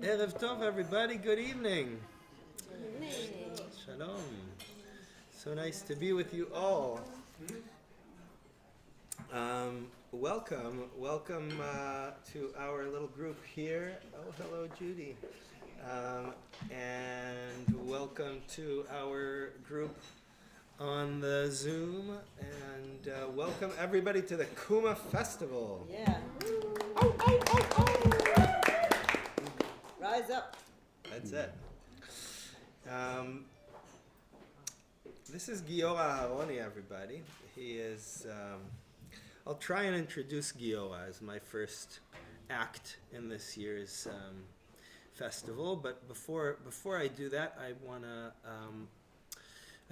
Erev Tov, everybody. Good evening. Shalom. So nice to be with you all. Welcome to our little group here. Oh, hello, Judy. And welcome to our group on the Zoom. And welcome everybody to the Kumah Festival. Yeah. Oh, oh, oh, oh. Rise up. That's it. This is Ghiora Aharoni, everybody. He is, I'll try and introduce Ghiora as my first act in this year's festival, but before I do that, I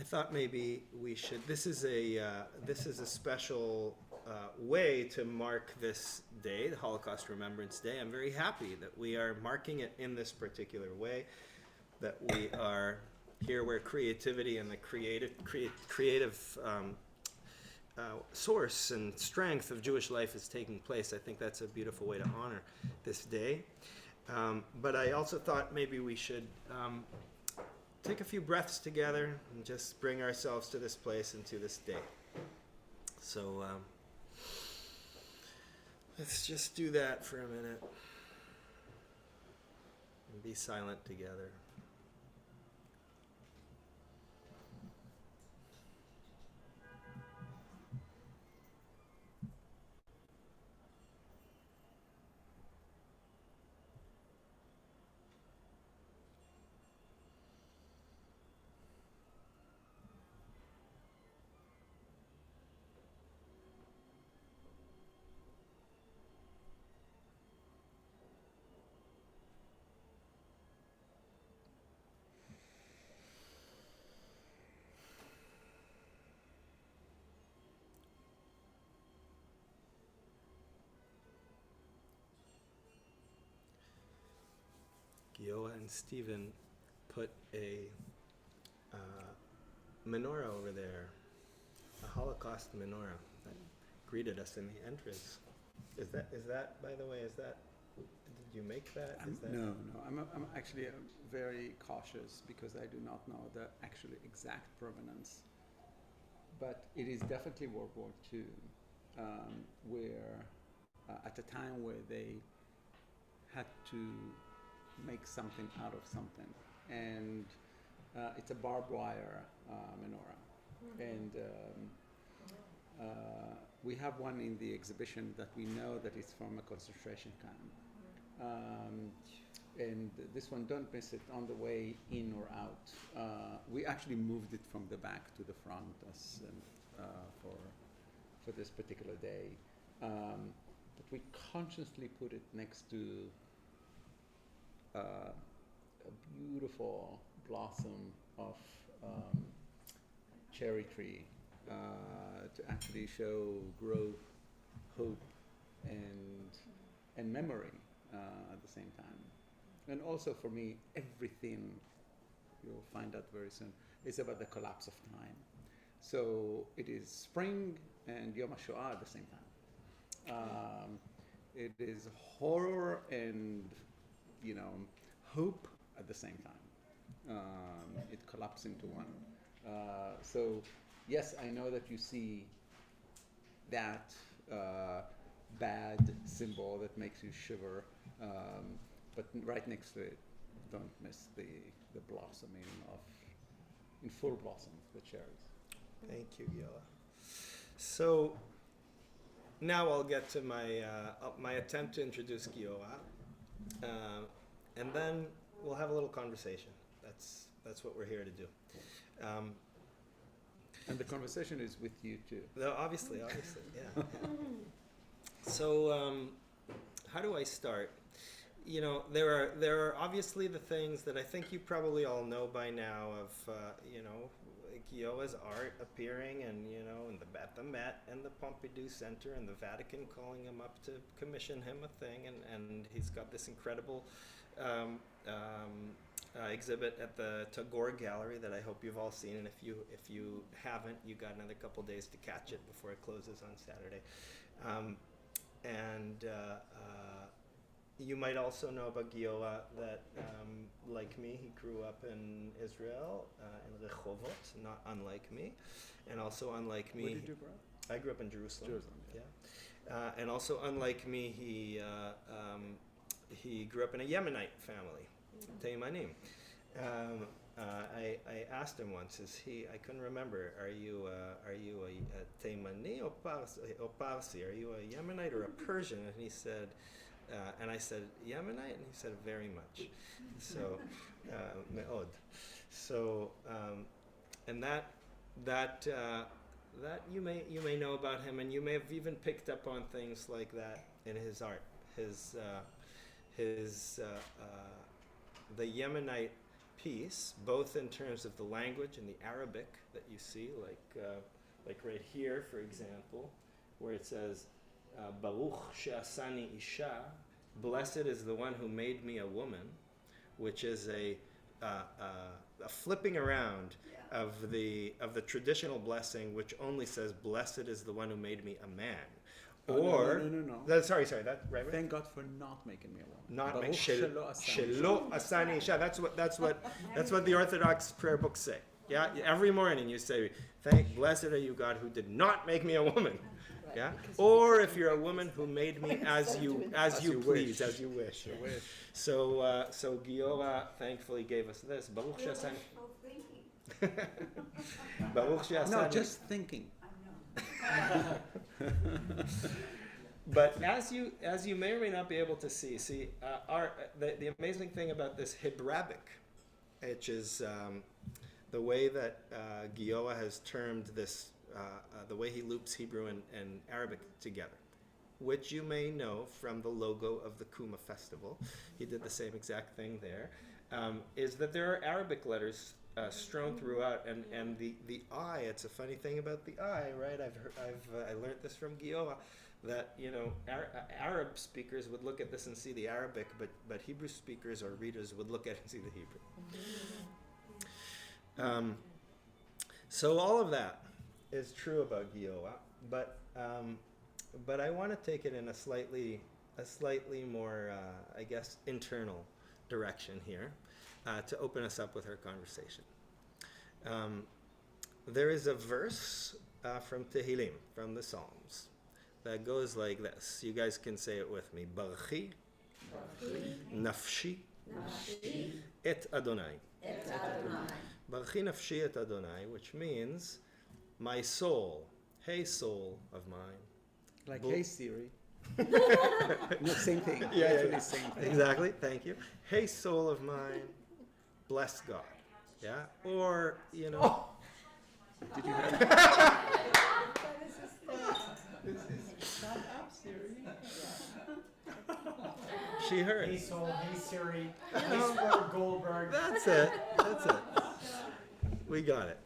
thought maybe we should, this is a special way to mark this day, the Holocaust Remembrance Day. I'm very happy that we are marking it in this particular way, that we are here where creativity and the creative source and strength of Jewish life is taking place. I think that's a beautiful way to honor this day. But I also thought maybe we should take a few breaths together and just bring ourselves to this place and to this day. So let's just do that for a minute and be silent together. Ghiora and Stephen put a menorah over there, a Holocaust menorah that greeted us in the entrance. Is that, by the way, did you make that? No. I'm actually very cautious because I do not know the actually exact provenance. But it is definitely World War II, where at a time where they had to make something out of something, and it's a barbed wire menorah, and we have one in the exhibition that we know that it's from a concentration camp, and this one, don't miss it on the way in or out. We actually moved it from the back to the front as for this particular day, but we consciously put it next to a beautiful blossom of cherry tree to actually show growth, hope, and memory at the same time. And also for me, everything, you'll find out very soon, is about the collapse of time. So it is spring and Yom HaShoah at the same time. It is horror and hope at the same time. It collapses into one. So, yes, I know that you see that bad symbol that makes you shiver, but right next to it, don't miss the blossoming in full blossom, the cherries. Thank you, Ghiora. So now I'll get to my attempt to introduce Ghiora. And then we'll have a little conversation. That's what we're here to do. And the conversation is with you too. Obviously, yeah. So, how do I start? There are obviously the things that I think you probably all know by now of Ghiola's art appearing at the Met and the Pompidou Center and the Vatican calling him up to commission him a thing, and he's got this incredible exhibit at the Tagore Gallery that I hope you've all seen, and if you haven't, you got another couple days to catch it before it closes on Saturday. you might also know about Ghiora that, like me, he grew up in Israel, in Rehovot, not unlike me. And also unlike me... Where did you grow up? I grew up in Jerusalem. Jerusalem, yeah. And also unlike me, he grew up in a Yemenite family, Teimanim. I asked him once, I couldn't remember, are you a Teimani or Parsi? Are you a Yemenite or a Persian? And he said, and I said, Yemenite? And he said, very much. So, me'od. So, and that you may know about him, and you may have even picked up on things like that in his art. The Yemenite piece, both in terms of the language and the Arabic that you see, like right here, for example, where it says, Baruch she'asani isha, blessed is the one who made me a woman, which is a flipping around of the traditional blessing, which only says, blessed is the one who made me a man. Or no. Sorry, that right? Thank God for not making me a woman. Not Baruch shelo asani isha. That's what the Orthodox prayer books say. Yeah, every morning you say, blessed are you, God, who did not make me a woman. Right, Yeah, because or if you're a woman who made me as you please, wish. as you wish. So Ghiora thankfully gave us this. Baruch she'asani. Baruch she'asani. No, just thinking. But as you may or may not be able to see, the amazing thing about this Hebrabic, which is the way that Ghiora has termed this, the way he loops Hebrew and Arabic together, which you may know from the logo of the Kumah festival. He did the same exact thing there. Is that there are Arabic letters strewn throughout, and the I. It's a funny thing about the I, right? I learned this from Ghiora, that Arab speakers would look at this and see the Arabic, but Hebrew speakers or readers would look at it and see the Hebrew. So all of that is true about Ghiora, but I want to take it in a slightly more, I guess, internal direction here. To open us up with her conversation. There is a verse from Tehillim, from the Psalms, that goes like this. You guys can say it with me. Barchi, nafshi, et Adonai. Barchi nafshi et Adonai, which means, my soul, hey soul of mine. Like, hey Siri. No, same thing. Yeah. Same thing. Exactly, thank you. Hey soul of mine, bless God. Yeah? Or, Did you have Shut up, Siri. she heard. Hey Soul, hey Siri, hey Sport Goldberg. That's it. We got it.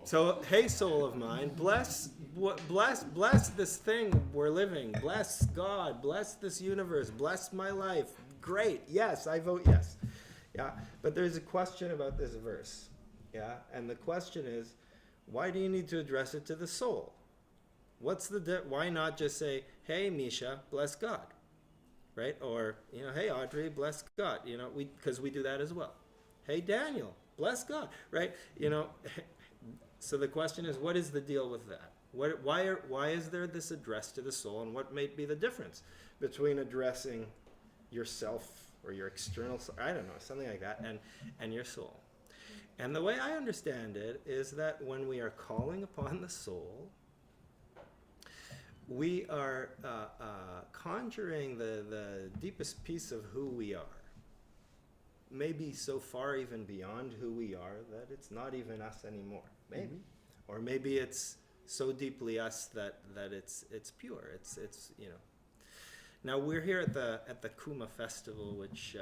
So, hey soul of mine, bless this thing we're living. Bless God. Bless this universe. Bless my life. Great. Yes, I vote yes. Yeah. But there's a question about this verse. Yeah. And the question is, why do you need to address it to the soul? What's why not just say, hey Misha, bless God, right? Or hey Audrey, bless God. Because we do that as well. Hey Daniel, bless God, right? So the question is, what is the deal with that? Why is there this address to the soul, and what may be the difference between addressing yourself or your external, I don't know, something like that, and your soul? And the way I understand it is that when we are calling upon the soul, we are conjuring the deepest piece of who we are. Maybe so far even beyond who we are that it's not even us anymore. Maybe. Mm-hmm. Or maybe it's so deeply us that it's pure. It's. Now we're here at the Kumah festival, which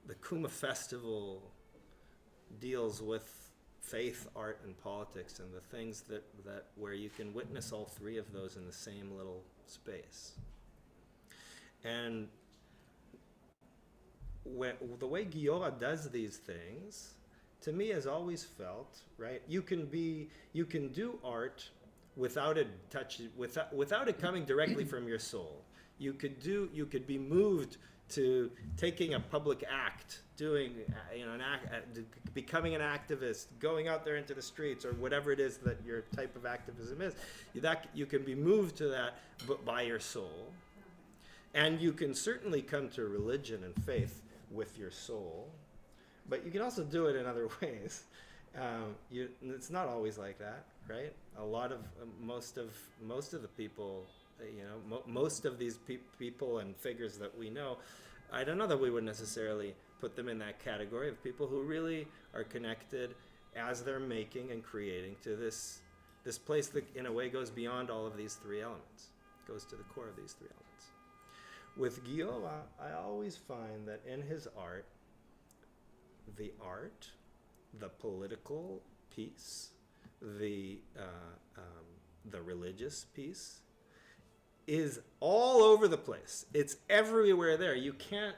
the Kumah festival deals with faith, art, and politics, and the things that where you can witness all three of those in the same little space. And the way Ghiora does these things, to me, has always felt, right? You can do art without it without it coming directly from your soul. You could be moved to taking a public act, doing an act, becoming an activist, going out there into the streets, or whatever it is that your type of activism is. That you can be moved to that, but by your soul, and you can certainly come to religion and faith with your soul, but you can also do it in other ways. It's not always like that, right? A lot of most of the people, most of these people and figures that we know, I don't know that we would necessarily put them in that category of people who really are connected as they're making and creating to this place that in a way goes beyond all of these three elements, goes to the core of these three elements. With Ghiora, I always find that in his art, the political piece, the religious piece, is all over the place. It's everywhere there. You can't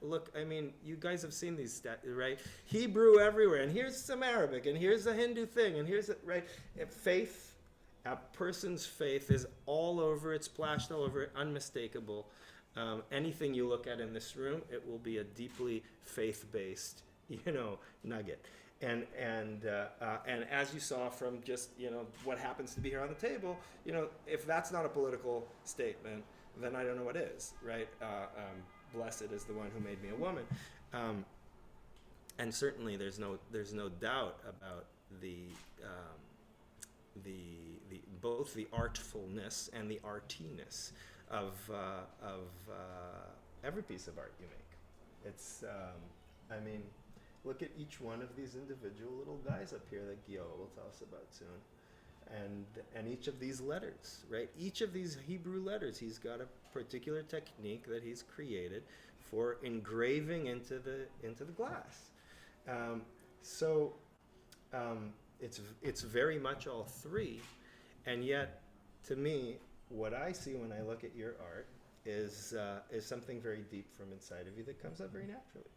look. I mean, you guys have seen these right? Hebrew everywhere, and here's some Arabic, and here's a Hindu thing, and here's right. Faith, a person's faith is all over. It's splashed all over it, unmistakable. Anything you look at in this room, it will be a deeply faith-based, nugget. And as you saw from just what happens to be here on the table, if that's not a political statement, then I don't know what is, right? Blessed is the one who made me a woman, and certainly there's no doubt about the both the artfulness and the artiness of every piece of art you make. It's look at each one of these individual little guys up here that Ghiora will tell us about soon. And each of these letters, right? Each of these Hebrew letters, he's got a particular technique that he's created for engraving into the glass. It's very much all three, and yet, to me, what I see when I look at your art is something very deep from inside of you that comes out very naturally.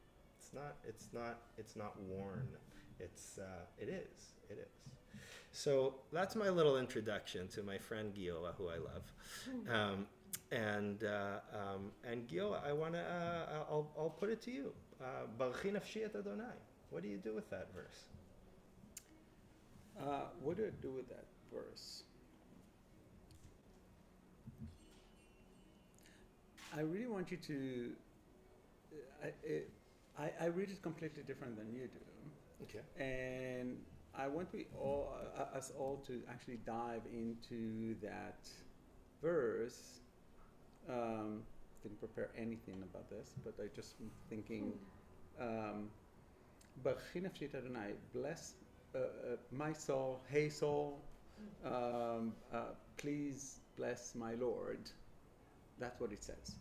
It's not worn. It is. So that's my little introduction to my friend Ghiora, who I love. And Ghiora, I'll put it to you. Barchi nafshi et Adonai. What do you do with that verse? What do I do with that verse? I really want you to. I read it completely different than you do. Okay. And I want us all to actually dive into that verse. Didn't prepare anything about this, but I just thinking. Barchi nafshi et Adonai, bless my soul, hey soul, please bless my Lord. That's what it says.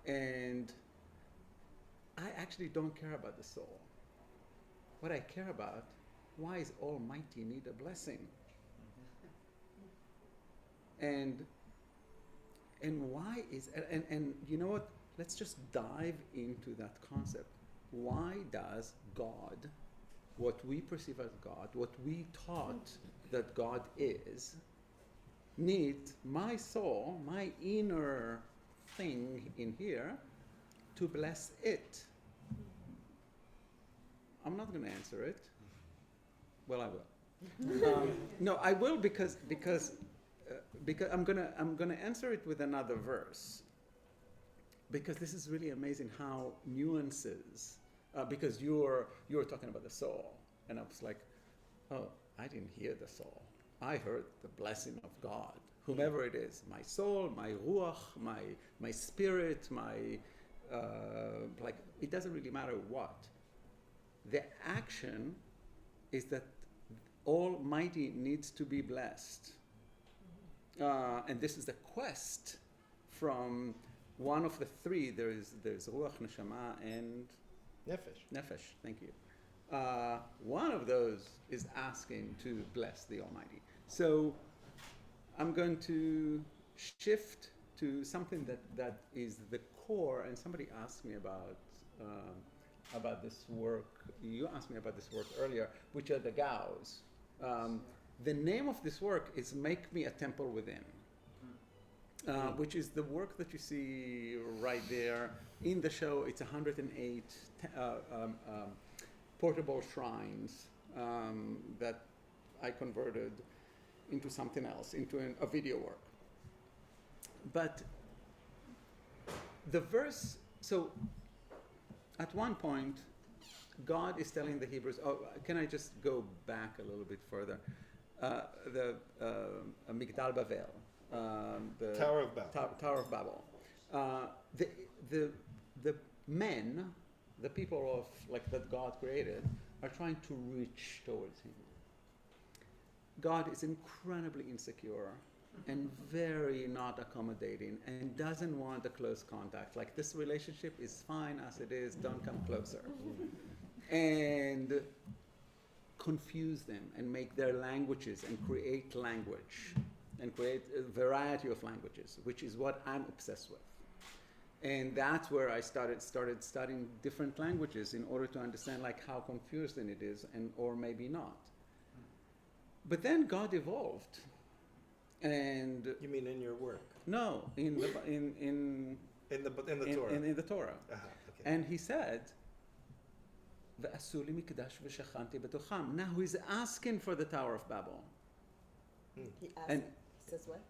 And I actually don't care about the soul. What I care about, why is Almighty need a blessing? And why is, and you know what, let's just dive into that concept. Why does God, what we perceive as God, what we taught that God is, need my soul, my inner thing in here, to bless it? I'm not going to answer it. Well, I will. No, I will because I'm gonna answer it with another verse. Because this is really amazing how nuances. Because you're talking about the soul, and I was like, oh, I didn't hear the soul. I heard the blessing of God, whomever it is, my soul, my ruach, my spirit, my like, it doesn't really matter what. The action is that Almighty needs to be blessed. And this is the quest from one of the three. There's ruach, neshama, and nefesh. Thank you. One of those is asking to bless the Almighty. So I'm going to shift to something that is the core. And somebody asked me about this work. You asked me about this work earlier, which are the gaus. The name of this work is Make Me a Temple Within, which is the work that you see right there. In the show, it's 108 portable shrines that I converted into something else, into a video work. But the verse, so at one point, God is telling the Hebrews, can I just go back a little bit further? The Migdal Bavel, the Tower of Babel. Tower of Babel. The men, the people that God created, are trying to reach towards Him. God is incredibly insecure and very not accommodating and doesn't want a close contact. Like, this relationship is fine as it is, don't come closer. And confuse them and make their languages and create language and create a variety of languages, which is what I'm obsessed with. And that's where I started studying different languages in order to understand like how confusing it is, and or maybe not. But then God evolved, and You mean in your work? no, in the Torah. in the Torah, Okay. and He said, "V'asu li mikdash v'shachanti betocham." Now He's asking for the Tower of Babel. He asks, And- he says what?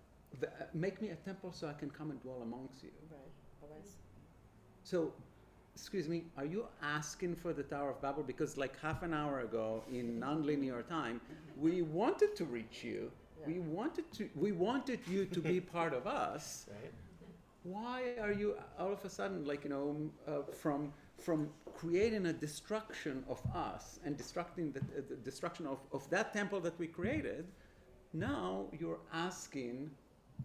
Make me a temple so I can come and dwell amongst you. Right. Otherwise, So, excuse me, are you asking for the Tower of Babel? Because like half an hour ago in nonlinear time, we wanted to reach you. Yeah. We wanted you to be part of us. Right? Why are you all of a sudden from creating a destruction of us and destructing the destruction of that temple that we created? Now you're asking,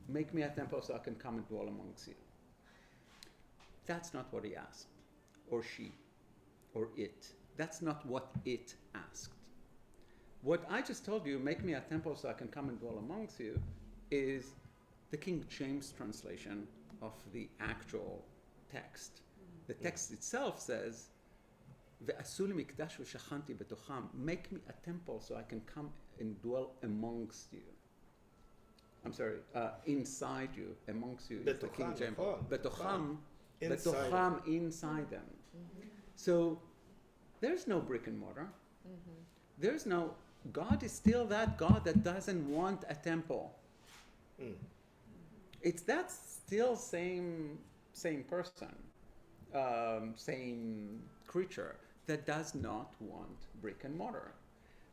make me a temple so I can come and dwell amongst you. That's not what He asked, or she, or it. That's not what it asked. What I just told you, make me a temple so I can come and dwell amongst you, is the King James translation of the actual text. The text itself says, "Ve'asu li mikdash v'shachanti betocham." Make me a temple so I can come and dwell amongst you. I'm sorry, inside you, amongst you is the King Betocham, James. betocham. Betocham, Inside betocham, inside them. So there's no brick and mortar. There's no, God is still that God that doesn't want a temple. Mm. It's that still same person, same creature that does not want brick and mortar.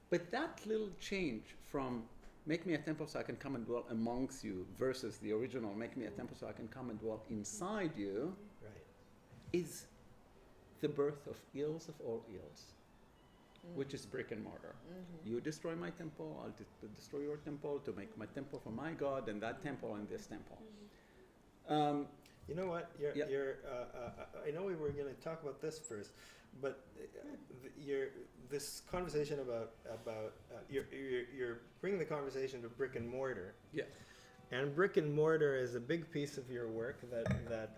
But that little change from make me a temple so I can come and dwell amongst you versus the original make me a temple so I can come and dwell inside you Right. is the birth of ills of all ills, which is brick and mortar. You destroy my temple, I'll destroy your temple to make my temple for my God, and that temple and this temple. You know what? Yeah. I know we were going to talk about this first, but this conversation about you're bringing the conversation to brick and mortar, Yeah. and brick and mortar is a big piece of your work that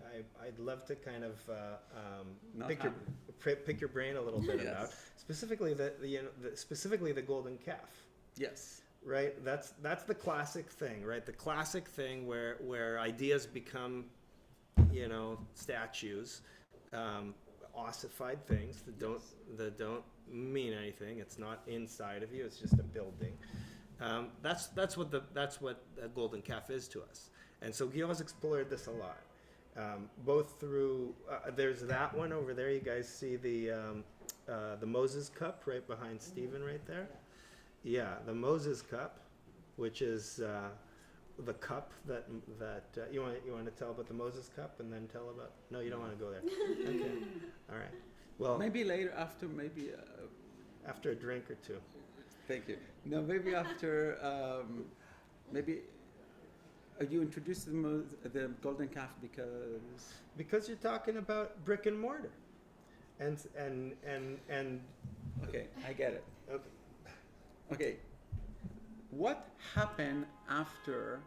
I'd love to kind of Not pick your brain a little bit Yes. about, specifically specifically the golden calf. Yes. Right, that's the classic thing, right? The classic thing where ideas become, statues, ossified things that don't mean anything. It's not inside of you. It's just a building. That's what a golden calf is to us. And so Ghiola's explored this a lot, both through there's that one over there. You guys see the Moses cup right behind Stephen right there. Yeah, the Moses cup, which is the cup that you want to tell about the Moses cup, and then tell about. No, you don't want to go there. Okay, all right. Well, Maybe later after after a drink or two. Thank you. No, maybe after maybe you introduced the golden calf Because you're talking about brick and mortar, and okay, I get it. okay. Okay, what happened after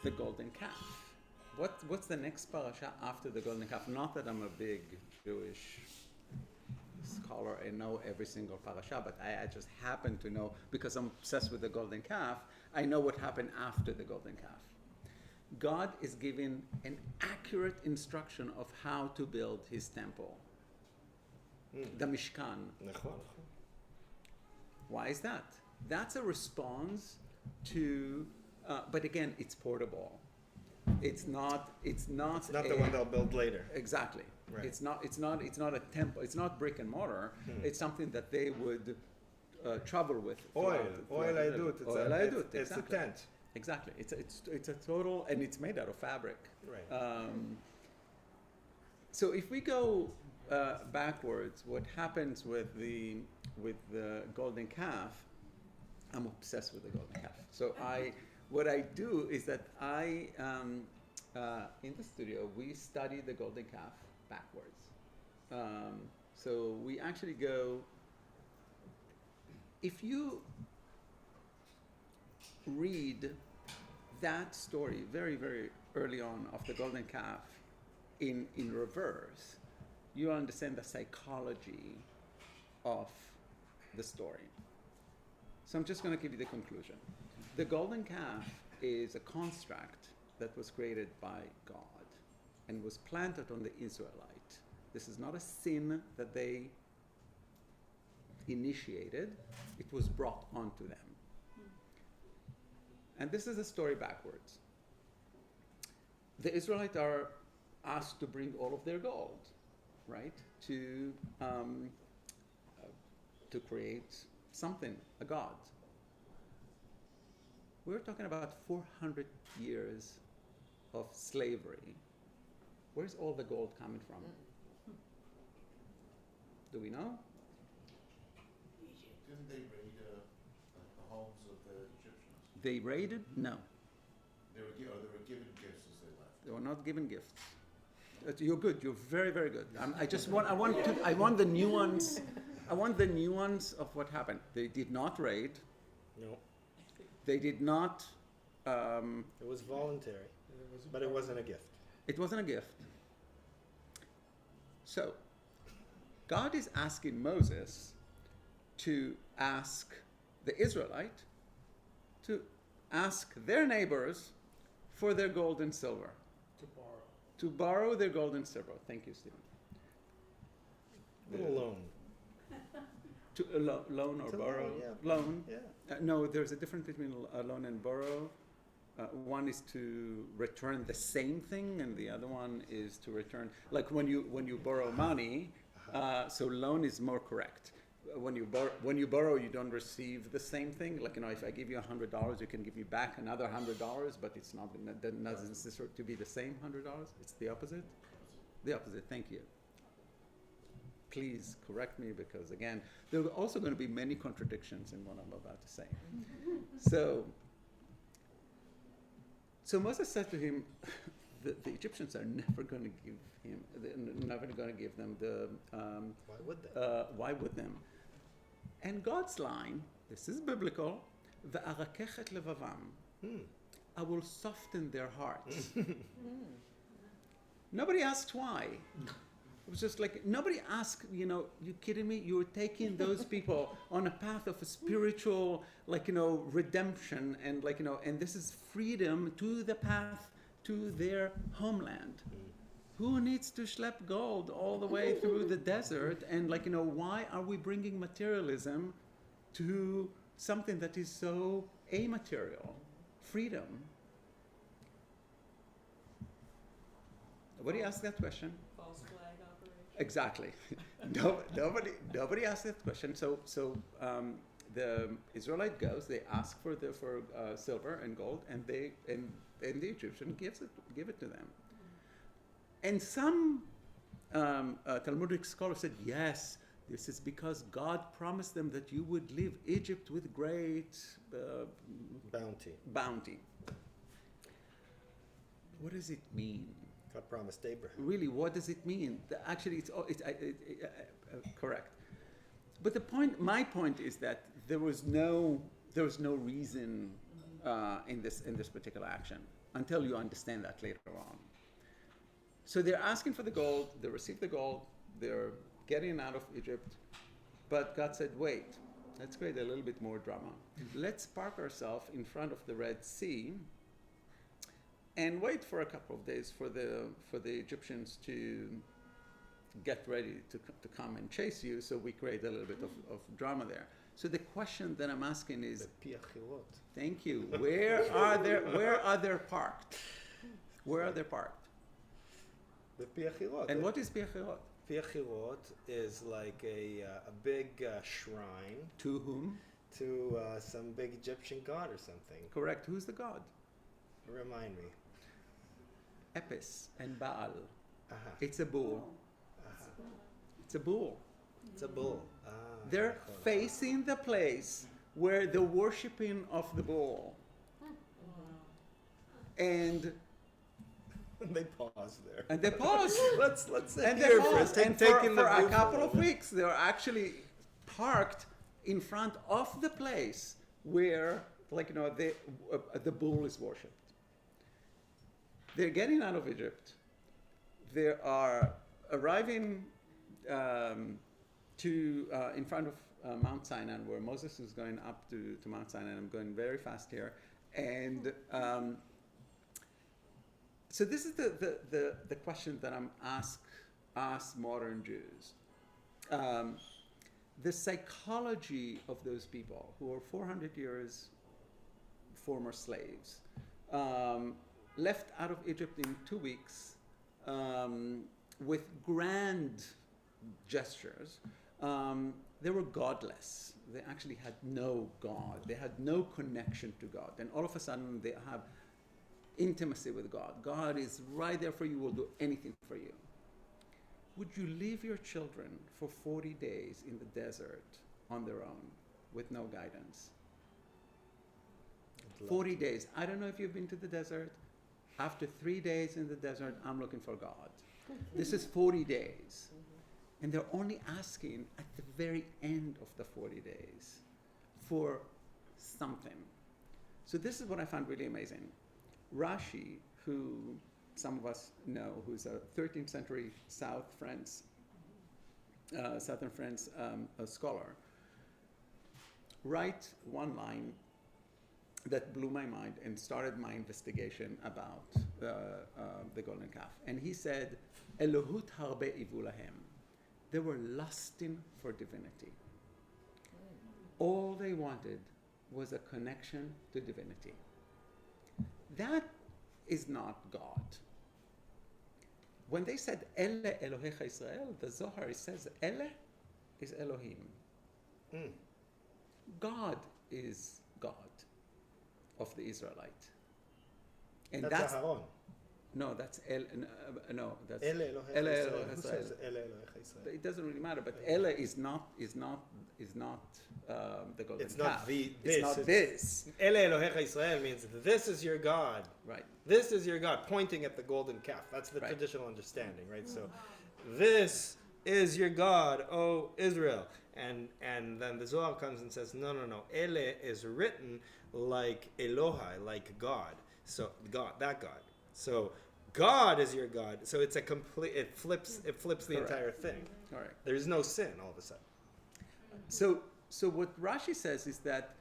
the golden calf? What's the next parasha after the golden calf? Not that I'm a big Jewish scholar and know every single parasha, but I just happen to know, because I'm obsessed with the golden calf, I know what happened after the golden calf. God is giving an accurate instruction of how to build his temple, the Mishkan. נכון. Why is that? That's a response to, but again, it's portable. It's not It's not the one they'll build later. Exactly. Right. It's not a temple. It's not brick and mortar. It's something that they would travel with. Oil throughout the haydut. village. Oil haydut, It's a exactly. tent. Exactly. It's a total, and it's made out of fabric. Right. So if we go backwards, what happens with the golden calf? I'm obsessed with the golden calf. So what I do is that in the studio we study the golden calf backwards. So we actually go. If you read that story very, very early on of the golden calf in reverse, you understand the psychology of the story. So I'm just going to give you the conclusion. The golden calf is a construct that was created by God and was planted on the Israelite. This is not a sin that they initiated. It was brought onto them. And this is a story backwards. The Israelites are asked to bring all of their gold, right, to create something, a god. We're talking about 400 years of slavery. Where's all the gold coming from? Do we know? Didn't they raid the homes of the Egyptians? They raided? No. They were given gifts as they left. They were not given gifts. You're good. You're very, very good. I want the nuance. I want the nuance of what happened. They did not raid. No. They did not. It was voluntary, but it wasn't a gift. It wasn't a gift. So, God is asking Moses to ask the Israelite to ask their neighbors for their gold and silver. To borrow. To borrow their gold and silver. Thank you, Stephen. Little loan. To loan or To borrow? loan, yeah. Loan. Yeah. No, there's a difference between loan and borrow. One is to return the same thing, and the other one is to return, like when you borrow money. So loan is more correct. When you borrow, you don't receive the same thing. Like, if I give you $100, you can give me back another $100, but it's not necessary to be the same $100. It's the opposite. The opposite. Thank you. Please correct me, because again, there are also going to be many contradictions in what I'm about to say. So Moses said to him, the Egyptians are never going to give him, they're never going to give them the. Why would they? Why would them? And God's line, this is biblical, "Ve'arakechet levavam." I will soften their hearts. Nobody asked why. It was just like, nobody asked, you kidding me? You're taking those people on a path of a spiritual, redemption, and and this is freedom to the path to their homeland. Who needs to schlep gold all the way through the desert? And why are we bringing materialism to something that is so amaterial? Freedom. Nobody asked that question. False flag operation. Exactly. Nobody asked that question. So the Israelite goes. They ask for silver and gold, and the Egyptian give it to them. And some Talmudic scholars said, yes, this is because God promised them that you would leave Egypt with great bounty. What does it mean? God promised Abraham. Really, what does it mean? Actually, it's correct. But my point is that there was no reason in this particular action until you understand that later on. So they're asking for the gold. They receive the gold. They're getting out of Egypt, but God said, wait, let's create a little bit more drama. Let's park ourselves in front of the Red Sea and wait for a couple of days for the Egyptians to get ready to come and chase you, so we create a little bit of drama there. So the question that I'm asking is, thank you, where are they parked? Where are they parked? And what is Piachirot? Piachirot is like a big shrine To whom? to some big Egyptian god or something. Correct. Who's the god? Remind me. Epis and Baal. Uh-huh. It's a bull. Uh-huh. It's a bull. It's a bull. Ah, They're facing the place where the worshipping of the bull. And they pause there. they pause. let's And hear they first. pause. And Taking for the a view couple for of weeks, they were actually parked in front of the place where, the bull is worshipped. They're getting out of Egypt. They are arriving in front of Mount Sinai, where Moses is going up to Mount Sinai. I'm going very fast here. And so this is the question that I'm ask modern Jews. The psychology of those people who are 400 years former slaves, left out of Egypt in 2 weeks with grand gestures. They were godless. They actually had no God. They had no connection to God. And all of a sudden they have intimacy with God. God is right there for you, will do anything for you. Would you leave your children for 40 days in the desert on their own with no guidance? 40 days. I don't know if you've been to the desert. After 3 days in the desert, I'm looking for God. This is 40 days. And they're only asking at the very end of the 40 days for something. So this is what I found really amazing. Rashi, who some of us know, who's a 13th century Southern France a scholar, write one line that blew my mind and started my investigation about the golden calf. And he said, Elohut harbe ivu lahem. They were lusting for divinity. All they wanted was a connection to divinity. That is not God. When they said, Ele Elohecha Israel, the Zohar says, Ele is Elohim. Mm. God is God of the Israelite. And That's Aharon. no, that's no, that's Ele Elohecha Ele Israel. Elohecha Who Israel. says Ele Elohecha Israel? It doesn't really matter, but Ele is not the golden It's calf. not the It's this. not this. Ele Elohecha Israel means this is your God. Right. This is your God, pointing at the golden calf. That's the Right. traditional understanding, right? So, this is your God, O Israel. And then the Zohar comes and says, no. Ele is written like Elohai, like God. So God, that God. So God is your God. So it's a complete. It flips the Correct. entire thing. Correct. There's no sin all of a sudden. So what Rashi says is that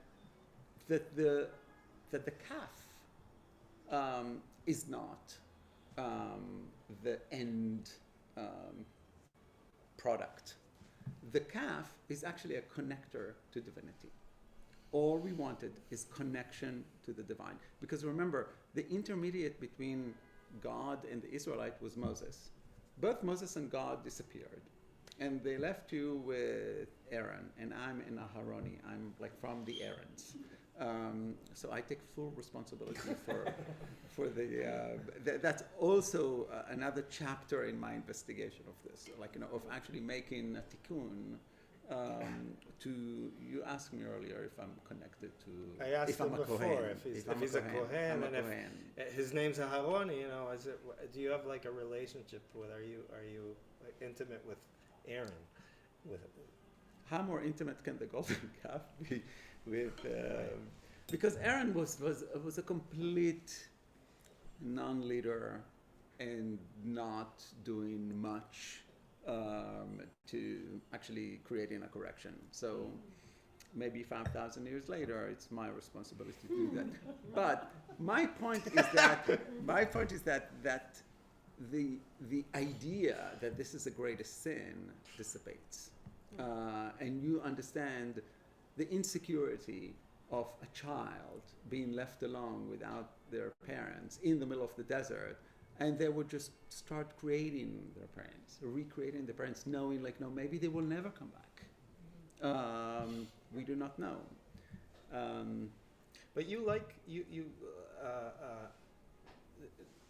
the calf is not the end product. The calf is actually a connector to divinity. All we wanted is connection to the divine. Because remember, the intermediate between God and the Israelite was Moses. Both Moses and God disappeared. And they left you with Aaron, and I'm in Aharoni. I'm like from the Aarons. So I take full responsibility for the. That's also another chapter in my investigation of this, of actually making a tikkun. You asked me earlier if I'm connected to. I asked if I'm him a before Kohen, if I'm he's a Kohen, I'm a and Kohen. if his name's Aharoni, do you have like a relationship with? Are you like, intimate with Aaron? How more intimate can the golden calf be with? Because Aaron was a complete non-leader and not doing much to actually creating a correction. So maybe 5,000 years later, it's my responsibility to do that. But my point is that the idea that this is the greatest sin dissipates, and you understand the insecurity of a child being left alone without their parents in the middle of the desert, and they would just start creating their parents, recreating their parents, knowing like, no, maybe they will never come back. We do not know. But you like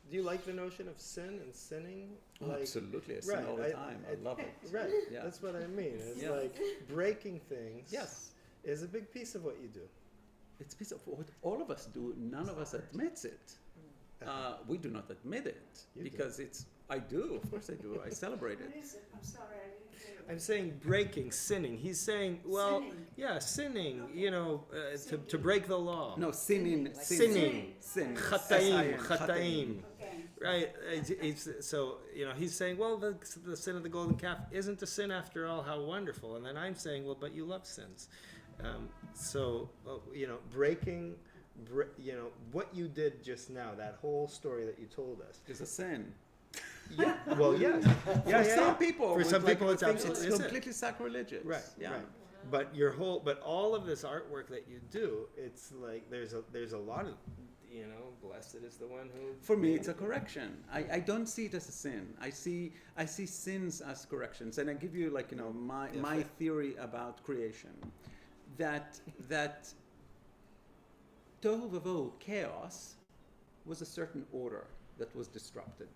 do you like the notion of sin and sinning? Oh, Like, absolutely, I sin right, all the time. I love it. Right, Yeah. that's what I mean. It's Yeah. like breaking things. Yes, Is a big piece of what you do. it's a piece of what all of us do. None of us admits it. We do not admit it You do. because it's. I do, of course I do. I celebrate What it. is it? I'm sorry, I didn't hear you. I'm saying breaking, sinning. He's saying, well, Sinning. yeah, sinning. You know, to break the law. No, sinning, Like Sinning. sin. Chataim, S-I-N, chataim. Okay. Right. So you know, he's saying, well, the sin of the golden calf isn't a sin after all. How wonderful! And then I'm saying, well, but you love sins. You know, breaking. You know what you did just now. That whole story that you told us. It's a sin. Yeah. Well, yes. Yeah. For some people, For would some like people, to it's think absolutely it's a sin. completely sacrilegious. Right. Yeah. Right. But all of this artwork that you do, it's like there's a lot of, you know, blessed is the one who. For me, it's a correction. I don't see it as a sin. I see sins as corrections. And I give you like, you know, my theory about creation, that tohu vavohu, chaos, was a certain order that was disrupted.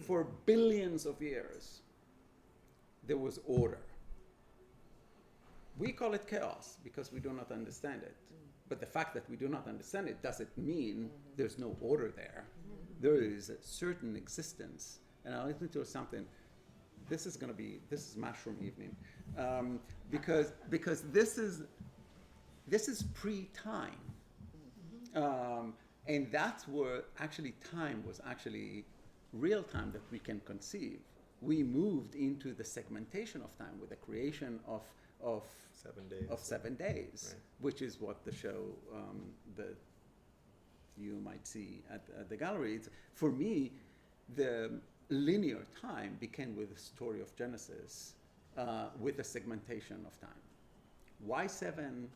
For billions of years, there was order. We call it chaos because we do not understand it. But the fact that we do not understand it doesn't mean there's no order there. There is a certain existence. And I'll let me tell you something. This is mushroom evening, because this is pre-time, and that's where actually time was actually real time that we can conceive. We moved into the segmentation of time with the creation of 7 days. of 7 days, Right. which is what the show that you might see at the gallery. For me, the linear time began with the story of Genesis, with the segmentation of time. Why 7?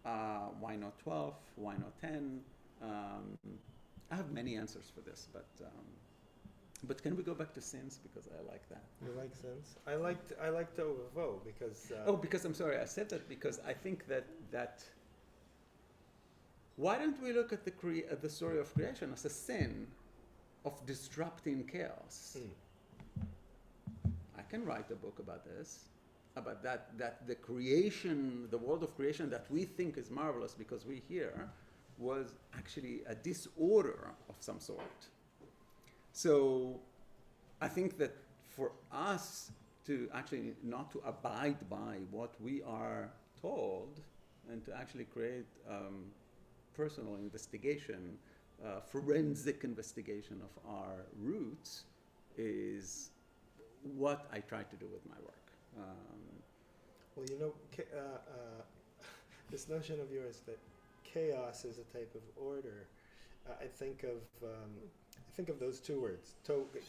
Why not 12? Why not 10? I have many answers for this, but can we go back to sins, because I like that. You like sins? I liked Tohu because. Because I'm sorry, I said that because I think that why don't we look at the story of creation as a sin of disrupting chaos? I can write a book about this, about that the creation, the world of creation that we think is marvelous because we hear, was actually a disorder of some sort. So I think that for us to actually not to abide by what we are told, and to actually create personal investigation, forensic investigation of our roots, is what I try to do with my work. Well, you know, this notion of yours that chaos is a type of order. I think of those two words,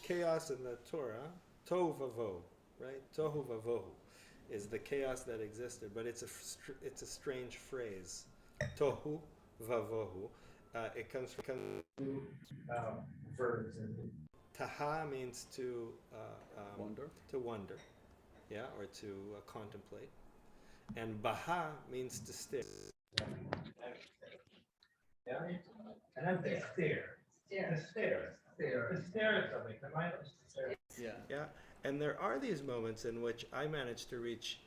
chaos in the Torah, tohu vavohu, right? Tohu vavohu is the chaos that existed, but it's a strange phrase. Tohu vavohu. It comes from Verbs and taha means to Wonder. to wonder, yeah, or to contemplate, and baha means to stare. yeah, and then they stare. The stare at something. The mindless stare. Yeah. Yeah, and there are these moments in which I manage to reach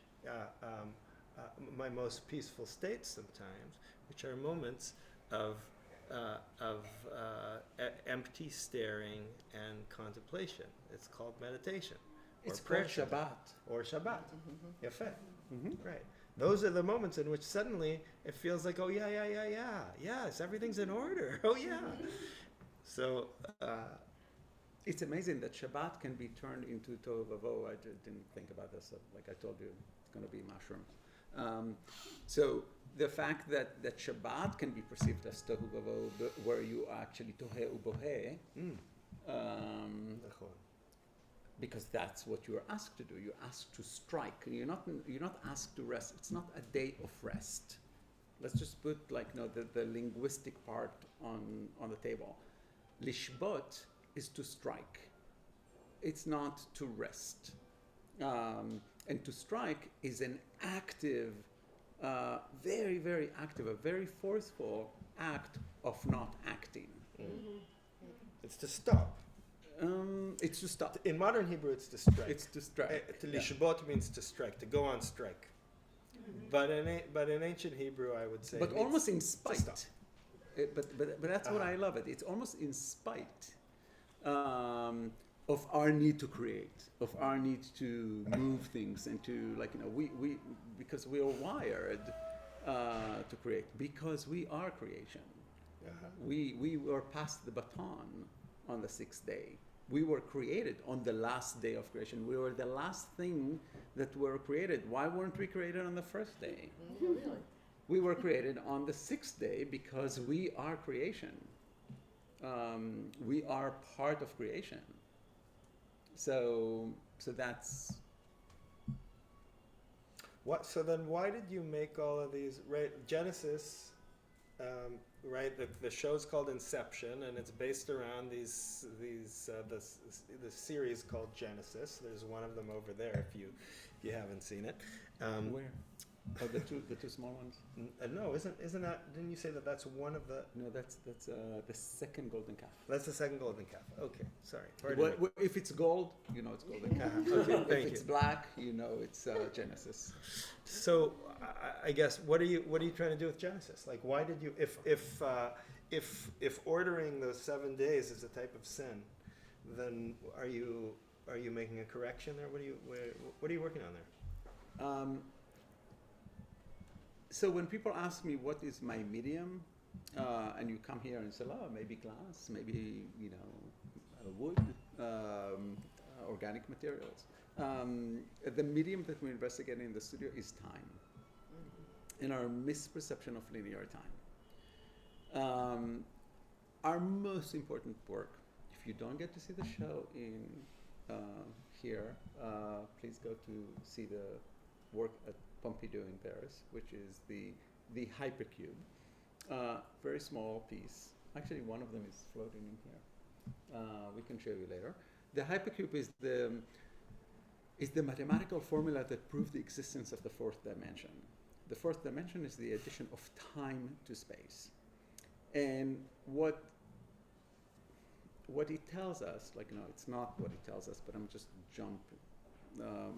my most peaceful state sometimes, which are moments of empty staring and contemplation. It's called meditation. It's or prayer called Shabbat. Or Shabbat. Yafeh. Mm-hmm. Right. Those are the moments in which suddenly it feels like, oh yes, everything's in order. Oh yeah. So it's amazing that Shabbat can be turned into tohu vavohu. I didn't think about this. Like I told you, it's going to be mushroom. So the fact that Shabbat can be perceived as tohu vavohu, where you actually tohe ubohe, נכון. because that's what you're asked to do. You're asked to strike. You're not asked to rest. It's not a day of rest. Let's just put the linguistic part on the table. Lishbot is to strike. It's not to rest. And to strike is an active, very, very active, a very forceful act of not acting. It's to stop. It's to stop. In modern Hebrew, it's to strike. It's to strike. To lishbot means to strike, to go on strike. But in ancient Hebrew, I would say. But almost in spite. stop. But that's what I love it. It's almost in spite of our need to create, of our need to move things and to we because we are wired to create, because we are creation. We were passed the baton on the sixth day. We were created on the last day of creation. We were the last thing that were created. Why weren't we created on the first day? Really? We were created on the sixth day because we are creation. We are part of creation. So that's What? So then, why did you make all of these? Right, Genesis. Right, the show's called Inception, and it's based around the series called Genesis. There's one of them over there if you haven't seen it. where? Oh, the two small ones. No, isn't that? Didn't you say that that's one of the? No, that's the second golden calf. That's the second golden calf. Okay, sorry. If it's gold, you know it's golden calf. Okay, If thank it's you. black, you know it's Genesis. So I guess what are you trying to do with Genesis? Like, why did you if ordering those 7 days is a type of sin, then are you making a correction there? What are you working on there? So when people ask me what is my medium, and you come here and say, oh, maybe glass, maybe wood, organic materials. The medium that we investigate in the studio is time, and our misperception of linear time. Our most important work, if you don't get to see the show in here, please go to see the work at Pompidou in Paris, which is the hypercube. Very small piece. Actually, one of them is floating in here. We can show you later. The hypercube is the mathematical formula that proved the existence of the fourth dimension. The fourth dimension is the addition of time to space. And what it tells us, it's not what it tells us, but I'm just jumping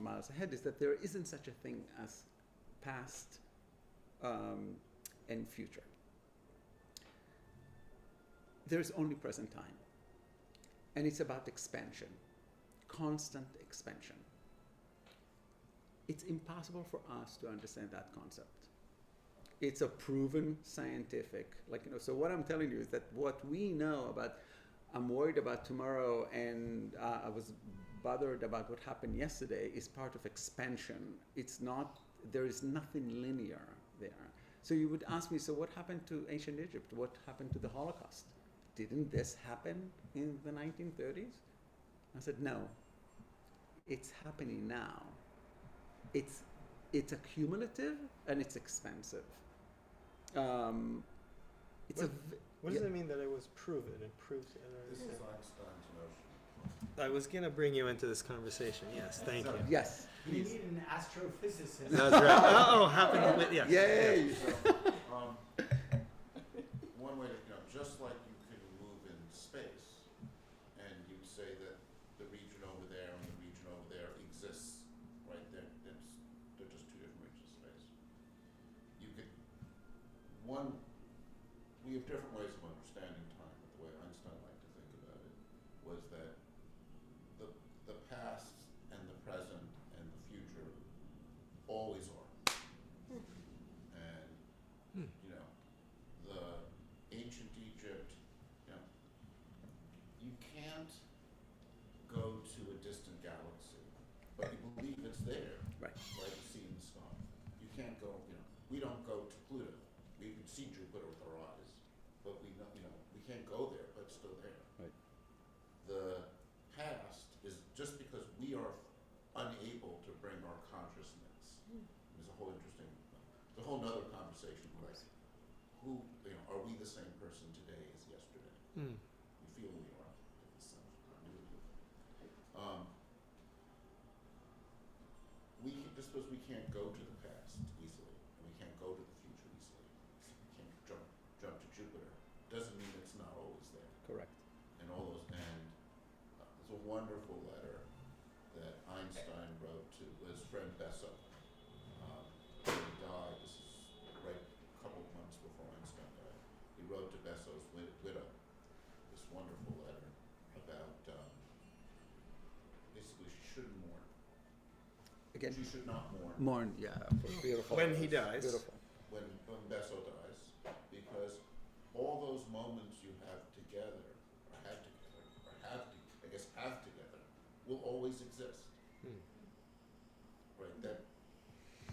miles ahead, is that there isn't such a thing as past and future. There's only present time. And it's about expansion, constant expansion. It's impossible for us to understand that concept. It's a proven scientific, so what I'm telling you is that what we know about, I'm worried about tomorrow and I was bothered about what happened yesterday, is part of expansion. It's not, there is nothing linear there. So you would ask me, so what happened to ancient Egypt? What happened to the Holocaust? Didn't this happen in the 1930s? I said, no, it's happening now. It's accumulative and it's expansive. What does it mean that it was proven? It proves. This is Einstein's notion. I was gonna bring you into this conversation. Yes, thank you. Yes. We need an astrophysicist. That's right. Oh, happened with yes. Yay! So, one way to, just like you can move in space, and you'd say that the region over there and the region over there exists right there. They're just two different regions of space. We have different ways of understanding time, but the way Einstein liked to think about it was that the past and the present and the future always are. And the ancient Egypt, you can't there. Right. Right, you see in the sky. You can't go, we don't go to Pluto. We can see Jupiter with our eyes, but we know, we can't go there, but it's still there. Right. The past is just because we are unable to bring our consciousness. There's a whole interesting, there's a whole nother conversation, like, who, are we the same person today as yesterday? Mm. You feel we are. It's some continuity. Just because we can't go to the past easily, and we can't go to the future easily, we can't jump to Jupiter, doesn't mean it's not always there. Correct. And all those, and there's a wonderful letter that Einstein wrote to his friend Besso. When he died, this is right a couple of months before Einstein died. He wrote to Besso's widow this wonderful letter about basically she shouldn't mourn. Again, She should not mourn mourn, yeah, beautiful. When he dies. Beautiful. when Besso dies, because all those moments you have together, or had together, or have together, will always exist. Hmm. Right? That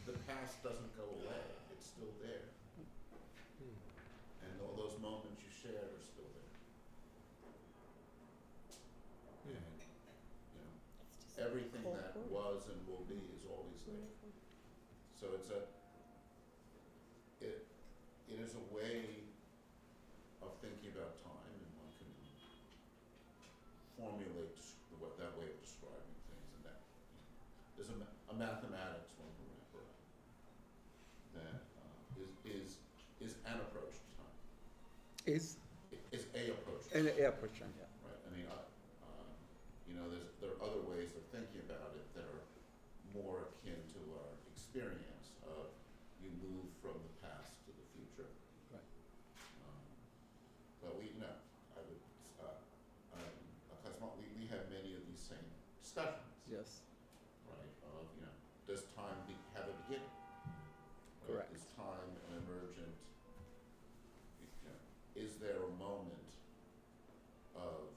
the past doesn't go away; it's still there, and all those moments you shared are still there. And everything that was and will be is always there. So it is a way of thinking about time, and one can formulate that way of describing things, and that there's a mathematics one can remember that is an approach to time. Is Is a approach to an time. airport, yeah. Right. I mean, there are other ways of thinking about it that are more akin to our experience of you move from the past to the future. Right. But we have many of these same discussions, Yes. right? Of does time have a beginning? Right? Correct. Is time an emergent? Is there a moment of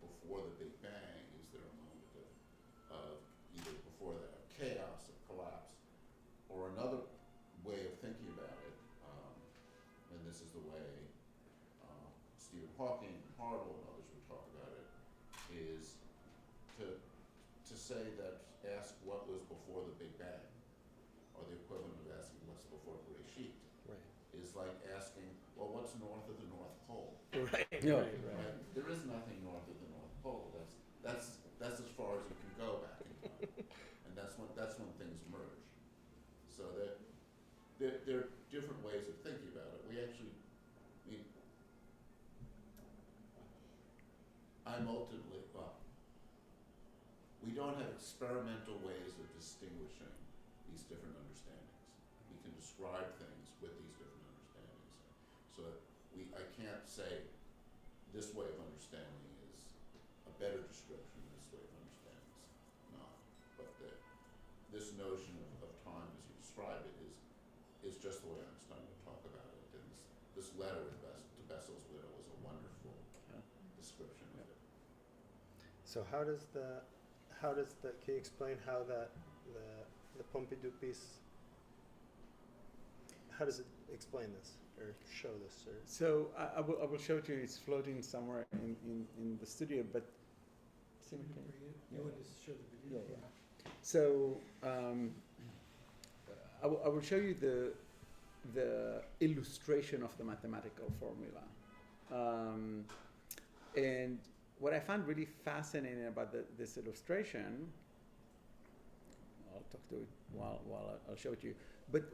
before the Big Bang? Is there a moment of either before that of chaos, of collapse, or another way of thinking about it? And this is the way Stephen Hawking and Hartle and others would talk about it, is to say that ask what was before the Big Bang, or the equivalent of asking what's before Bereshit, Right. is like asking, well, what's north of the North Pole? Right. Yeah. Right? There is nothing north of the North Pole. That's as far as you can go back in time, and that's when things merge. So that there are different ways of thinking about it. I'm ultimately, we don't have experimental ways of distinguishing these different understandings. We can describe things with these different understandings. So I can't say this way of understanding is a better description, this way of understanding is not. But this notion of time as you describe it is just the way Einstein would talk about it. And this letter to Bessel's widow was a wonderful description of it. So how does the can you explain how the Pompidou piece, how does it explain this or show this or? So I will show it to you. It's floating somewhere in the studio, but You want to show the video? yeah. So I will show you the illustration of the mathematical formula, and what I found really fascinating about this illustration, I'll talk to it while I'll show it to you. But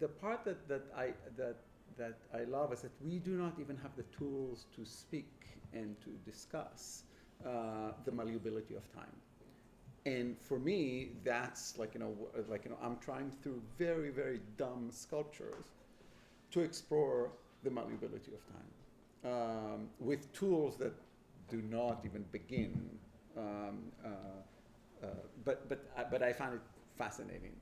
the part that I love is that we do not even have the tools to speak and to discuss the malleability of time. And for me, that's I'm trying through very, very dumb sculptures to explore the malleability of time with tools that do not even begin. But I found it fascinating.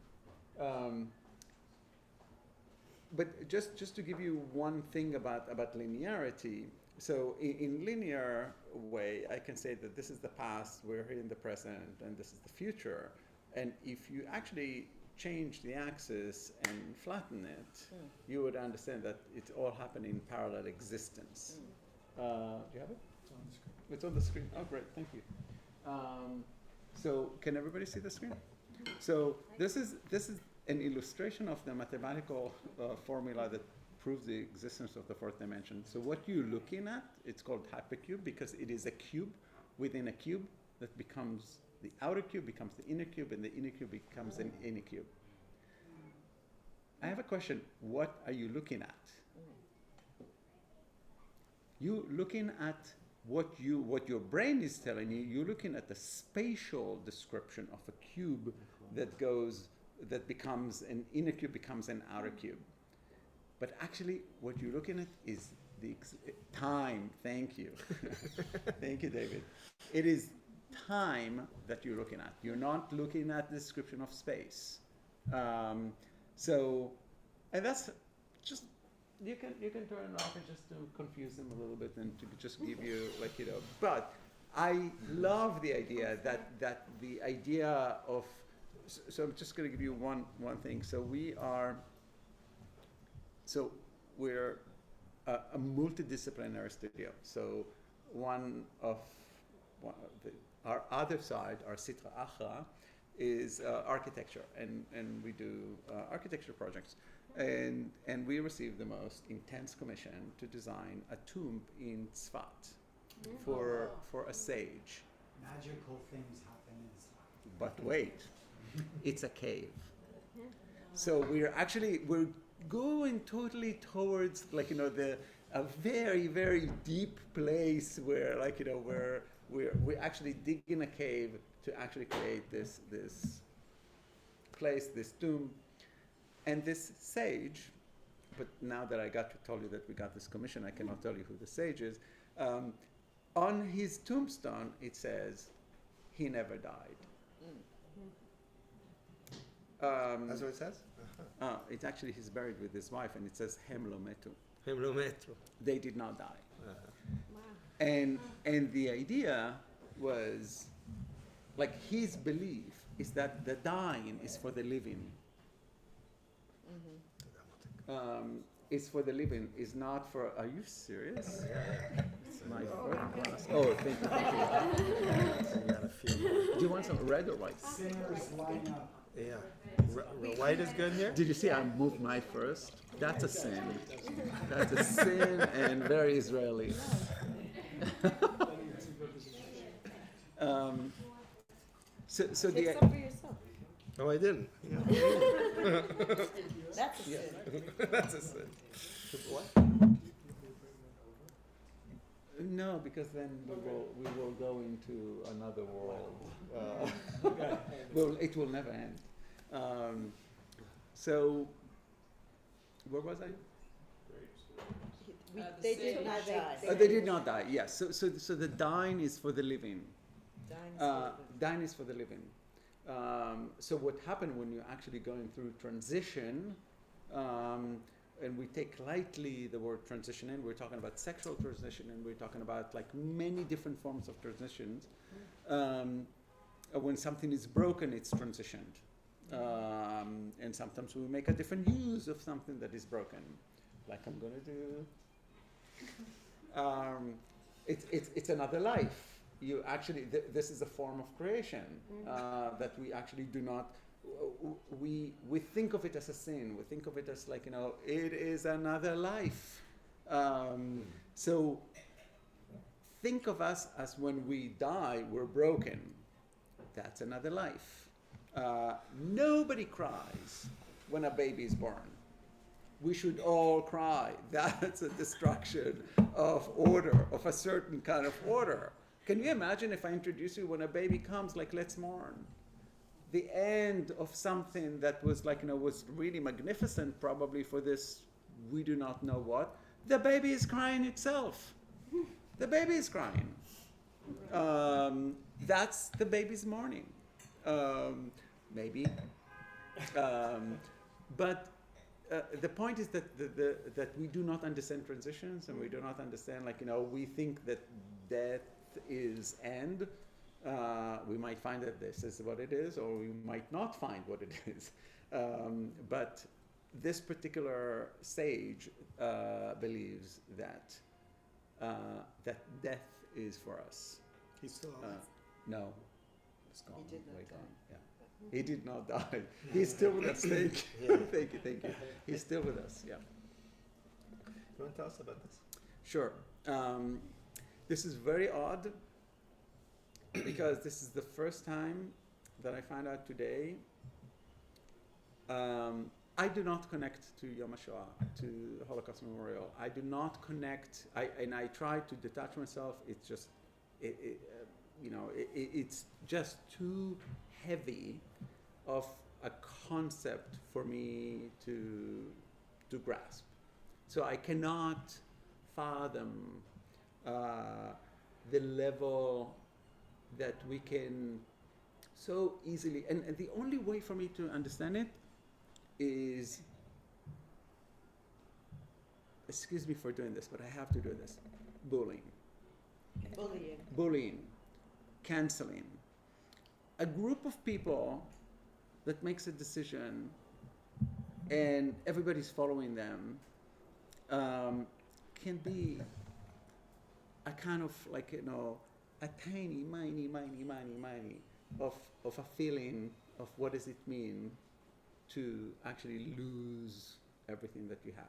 But just to give you one thing about linearity. So in linear way, I can say that this is the past, we're here in the present, and this is the future. And if you actually change the axis and flatten it, you would understand that it's all happening in parallel existence. Do you have it? It's on the screen. Oh, great, thank you. So can everybody see the screen? So this is an illustration of the mathematical formula that proves the existence of the fourth dimension. So what you're looking at, it's called hypercube because it is a cube within a cube that becomes, the outer cube becomes the inner cube, and the inner cube becomes an inner cube. I have a question. What are you looking at? You looking at what your brain is telling you. You're looking at the spatial description of a cube that becomes an inner cube, becomes an outer cube. But actually, what you're looking at is the time. Thank you. Thank you, David. It is time that you're looking at. You're not looking at the description of space. And that's just, you can turn it off and just to confuse them a little bit and to just give you but I love the idea that the idea of, so I'm just going to give you one thing. So we're a multidisciplinary studio. So our other side, our Sitra Achra, is architecture, and we do architecture projects. And we received the most intense commission to design a tomb in Tzfat for a sage. Magical things happen in Tzfat. But wait, it's a cave. So we're going totally towards a very, very deep place where we actually dig in a cave to actually create this place, this tomb. And this sage, but now that I got to tell you that we got this commission, I cannot tell you who the sage is. On his tombstone, it says, he never died. That's what it says? It's actually, he's buried with his wife, and it says, Hem lo metu. Hem lo metu. They did not die. And the idea was, his belief is that the dying is for the living. Is for the living, is not for. Are you serious? My glass. Oh, thank you. Do you want some red or white? Sinners line up. Yeah. White is good here? Did you see I moved my first? That's a sin. That's a sin and very Israeli. So Take the. some for yourself. Oh, I didn't. That's a sin. That's a sin. What? No, because then we will go into another world. Well, it will never end. So, where was I? They did not die. They did not die. Yes. So the dying is for the living. Dying is for the living. So what happened when you're actually going through transition, and we take lightly the word transition, and we're talking about sexual transition, and we're talking about many different forms of transitions. When something is broken, it's transitioned. And sometimes we make a different use of something that is broken, like I'm going to do. It's another life. You actually, this is a form of creation that we actually do not. We think of it as a sin. We think of it as it is another life. So think of us as when we die, we're broken. That's another life. Nobody cries when a baby is born. We should all cry. That's a destruction of order, of a certain kind of order. Can you imagine if I introduce you when a baby comes, let's mourn? The end of something that was was really magnificent, probably for this, we do not know what. The baby is crying itself. The baby is crying. That's the baby's mourning. Maybe. But the point is that that we do not understand transitions, and we do not understand we think that death is end. We might find that this is what it is, or we might not find what it is. But this particular sage believes that that death is for us. He's still alive. No, it's gone. He did not way die. gone. Yeah, he did not die. He's still with us. Thank you, Yeah. thank you, thank you. He's still with us. Yeah. You want to tell us about this? Sure. This is very odd because this is the first time that I found out today. I do not connect to Yom HaShoah, to the Holocaust Memorial. I do not connect. I try to detach myself. It's just, it's just too heavy of a concept for me to grasp. So I cannot fathom the level that we can so easily, and the only way for me to understand it is, excuse me for doing this, but I have to do this, bullying, canceling. A group of people that makes a decision and everybody's following them can be a kind of like, a tiny, miny of a feeling of what does it mean to actually lose everything that you have.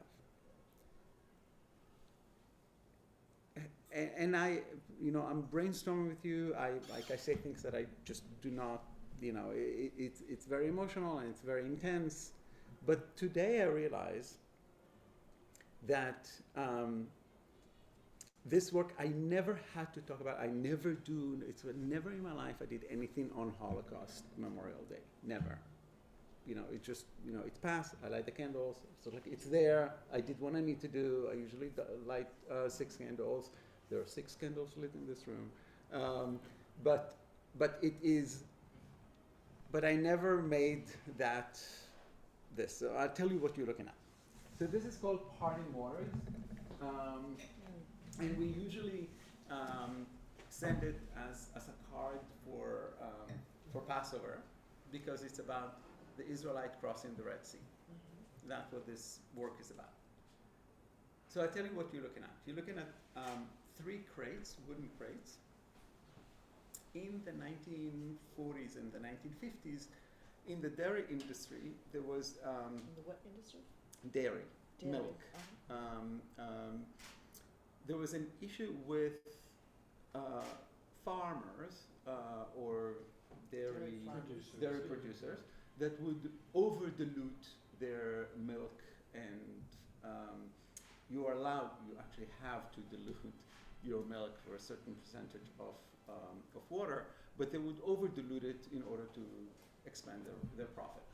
And I'm brainstorming with you. I say things that I just do not, it's very emotional and it's very intense. But today I realize that this work I never had to talk about. I never do. It's never in my life I did anything on Holocaust Memorial Day. Never. It just, it's passed. I light the candles. So like it's there. I did what I need to do. I usually light 6 candles. There are 6 candles lit in this room. But it is. But I never made that this. So I'll tell you what you're looking at. So this is called Parting Waters. And we usually send it as a card for Passover because it's about the Israelite crossing the Red Sea. That's what this work is about. So I tell you what you're looking at. You're looking at 3 crates, wooden crates. In the 1940s and the 1950s, in the dairy industry, there was In the what industry? dairy, Dairy. milk. There was an issue with farmers or dairy producers that would over dilute their milk, and you actually have to dilute your milk for a certain percentage of water, but they would over dilute it in order to expand their profit.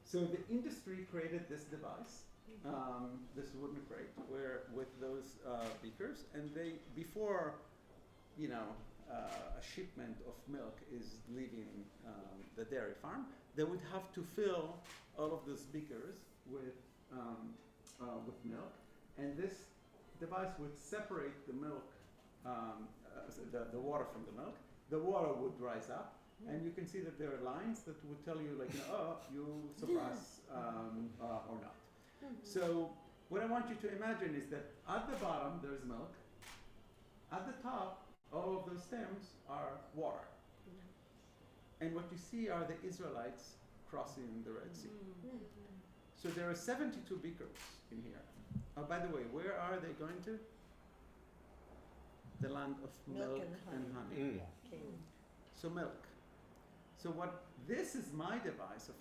So the industry created this device, this wooden crate, where with those beakers, and they, before a shipment of milk is leaving the dairy farm, they would have to fill all of those beakers with milk, and this device would separate the milk, the water from the milk. The water would rise up, and you can see that there are lines that would tell you, like, you suppress or not. So what I want you to imagine is that at the bottom there's milk. At the top, all of those stems are water. And what you see are the Israelites crossing the Red Sea. So there are 72 beakers in here. Oh, by the way, where are they going to? The land of milk and honey. So milk. So this is my device of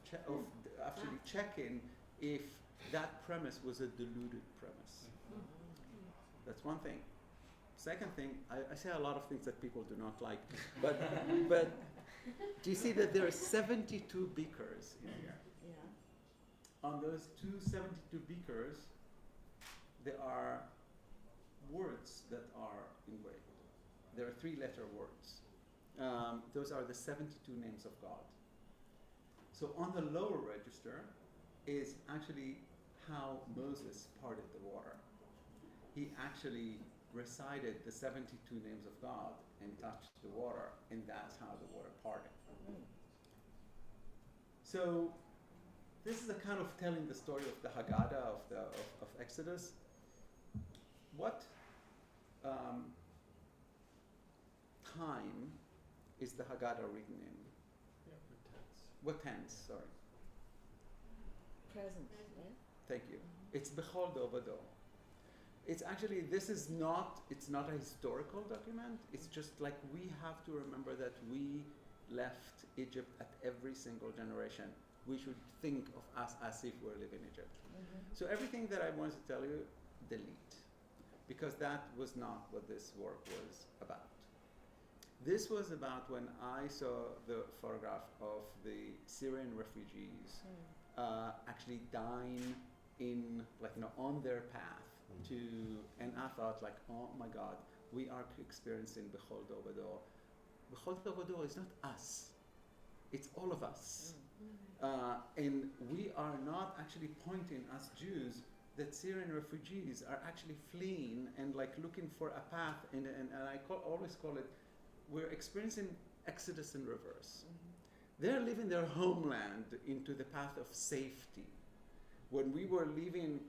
actually checking if that premise was a diluted premise. That's one thing. Second thing, I say a lot of things that people do not like, but do you see that there are 72 beakers in here? Yeah. On those 72 beakers, there are words that are engraved. There are 3-letter words. Those are the 72 names of God. So on the lower register is actually how Moses parted the water. He actually recited the 72 names of God, and touched the water, and that's how the water parted. So this is a kind of telling the story of the Haggadah of Exodus. What time is the Haggadah written in? Yeah, intense. What tense? Sorry. Present, yeah? Thank you. It's Bechol Do Bado. It's actually, it's not a historical document. It's just like we have to remember that we left Egypt at every single generation. We should think of us as if we're living in Egypt. So everything that I wanted to tell you, delete. Because that was not what this work was about. This was about when I saw the photograph of the Syrian refugees actually dying in, on their path to, and I thought oh my God, we are experiencing Bechol Do Bado. Bechol Do Bado is not us, it's all of us. And we are not actually pointing as Jews that Syrian refugees are actually fleeing and looking for a path, and I always call it, we're experiencing Exodus in reverse. They're leaving their homeland into the path of safety. When we were leaving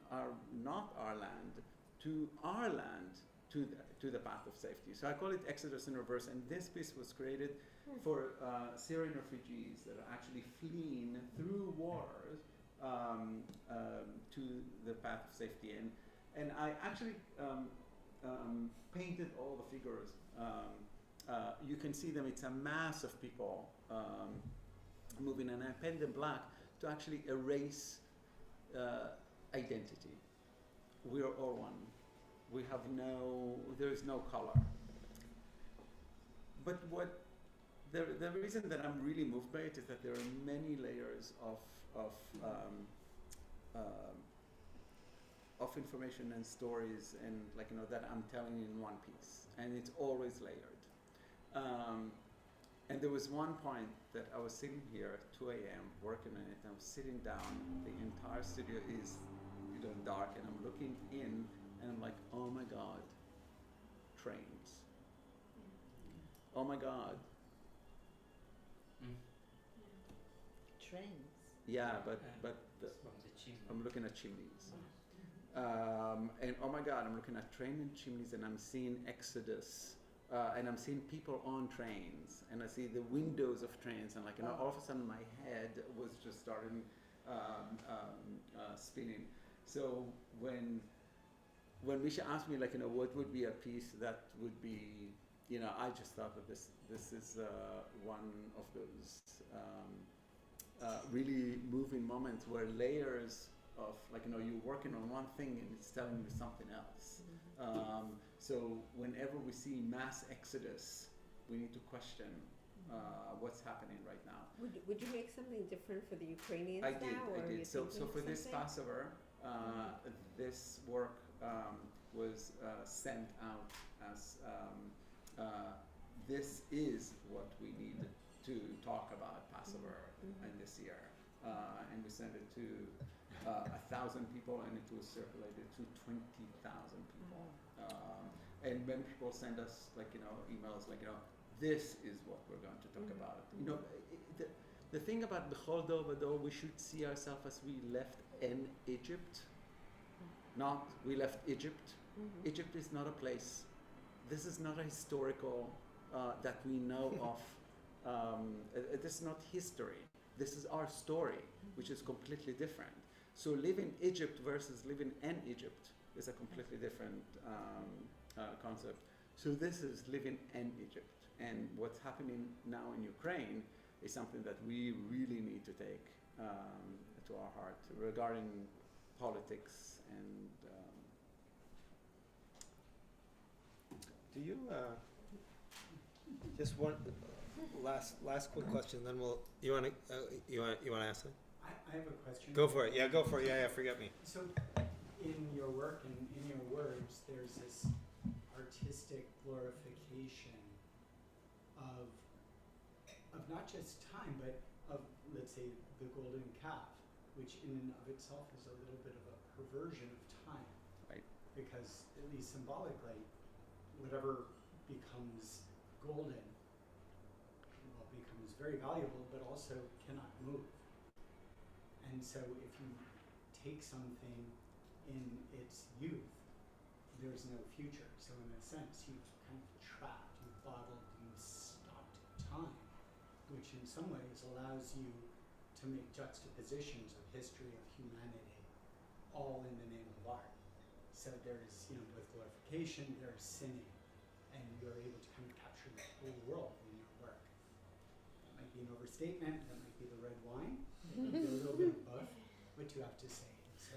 not our land, to our land, to the path of safety. So I call it Exodus in reverse, and this piece was created for Syrian refugees that are actually fleeing through waters to the path of safety. And I actually painted all the figures. You can see them, it's a mass of people moving, and I painted them black to actually erase identity. We are all one. We have there is no color. But the reason that I'm really moved by it is that there are many layers of information and stories and that I'm telling in one piece, and it's always layered. And there was one point that I was sitting here at 2 a.m. working on it, and I was sitting down, the entire studio is dark, and I'm looking in, and I'm like, oh my God, trains. Oh my God. Trains. Yeah, but I'm looking at chimneys. And oh my God, I'm looking at train and chimneys, and I'm seeing Exodus. And I'm seeing people on trains, and I see the windows of trains, and all of a sudden my head was just starting spinning. So when Misha asked me what would be a piece that would be, I just thought that this is one of those really moving moments where layers of you're working on one thing and it's telling you something else. So whenever we see mass exodus, we need to question what's happening right now. Would you make something different for the Ukrainians I now? did. So for this something? Passover, this work was sent out as this is what we need to talk about Passover in this year, and we sent it to 1,000 people, and it was circulated to 20,000 people. And when people send us emails this is what we're going to talk about. The thing about Bechol Do Bado, we should see ourselves as we left in Egypt, not we left Egypt. Egypt is not a place. This is not a historical that we know of. This is not history. This is our story, which is completely different. So living Egypt versus living in Egypt is a completely different concept. So this is living in Egypt. And what's happening now in Ukraine is something that we really need to take to our heart regarding politics and Do you just one last quick question? Then you want to ask it? I have a question. Go for it. Yeah, go for it. Yeah, forget me. So, in your work and in your words, there's this artistic glorification of not just time, but of, let's say, the golden calf, which in and of itself is a little bit of a perversion of time. Right. Because, at least symbolically, whatever becomes golden, well, becomes very valuable, but also cannot move. And so if you take something in its youth, there's no future. So in a sense, you've kind of trapped, you've bottled, you've stopped time, which in some ways allows you to make juxtapositions of history, of humanity, all in the name of art. So there's, with glorification, there's sinning, and you're able to kind of capture the whole world in your work. That might be an overstatement, that might be the red wine, it might be a little bit of both. What do you have to say? So,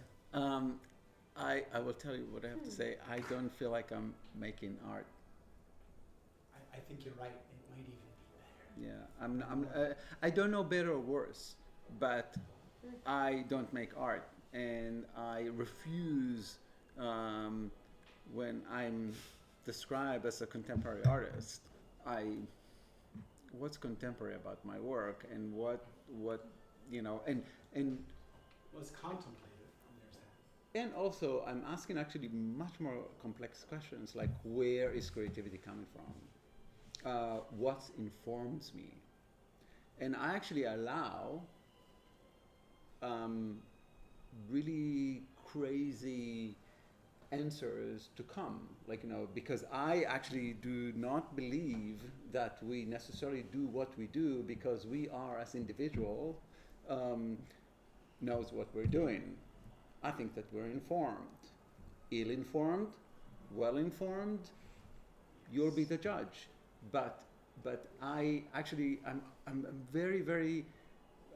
I will tell you what I have to say. I don't feel like I'm making art. I think you're right, it might even be better. Yeah, I don't know better or worse, but I don't make art, and I refuse when I'm described as a contemporary artist. What's contemporary about my work, and what and Was contemplative, there's that. and also I'm asking actually much more complex questions, like where is creativity coming from? What informs me? And I actually allow really crazy answers to come, because I actually do not believe that we necessarily do what we do because we are, as individual, knows what we're doing. I think that we're informed, ill-informed, well-informed. You'll be the judge. But I actually I'm very, very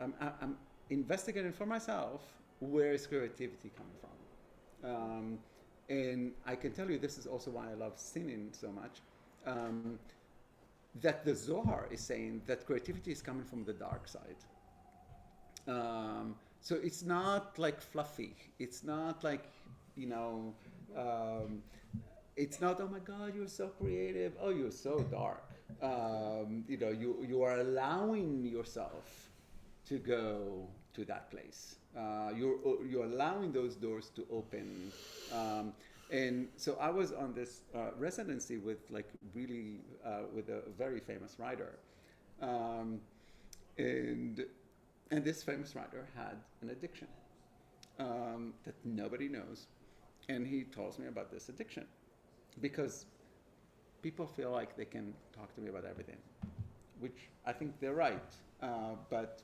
I'm investigating for myself where is creativity coming from. And I can tell you, this is also why I love singing so much, that the Zohar is saying that creativity is coming from the dark side. So it's not like fluffy. It's not like, it's not, oh my God, you're so creative. Oh, you're so dark. You are allowing yourself to go to that place. You're allowing those doors to open. And so I was on this residency with with a very famous writer. And this famous writer had an addiction that nobody knows. And he tells me about this addiction because people feel like they can talk to me about everything, which I think they're right. But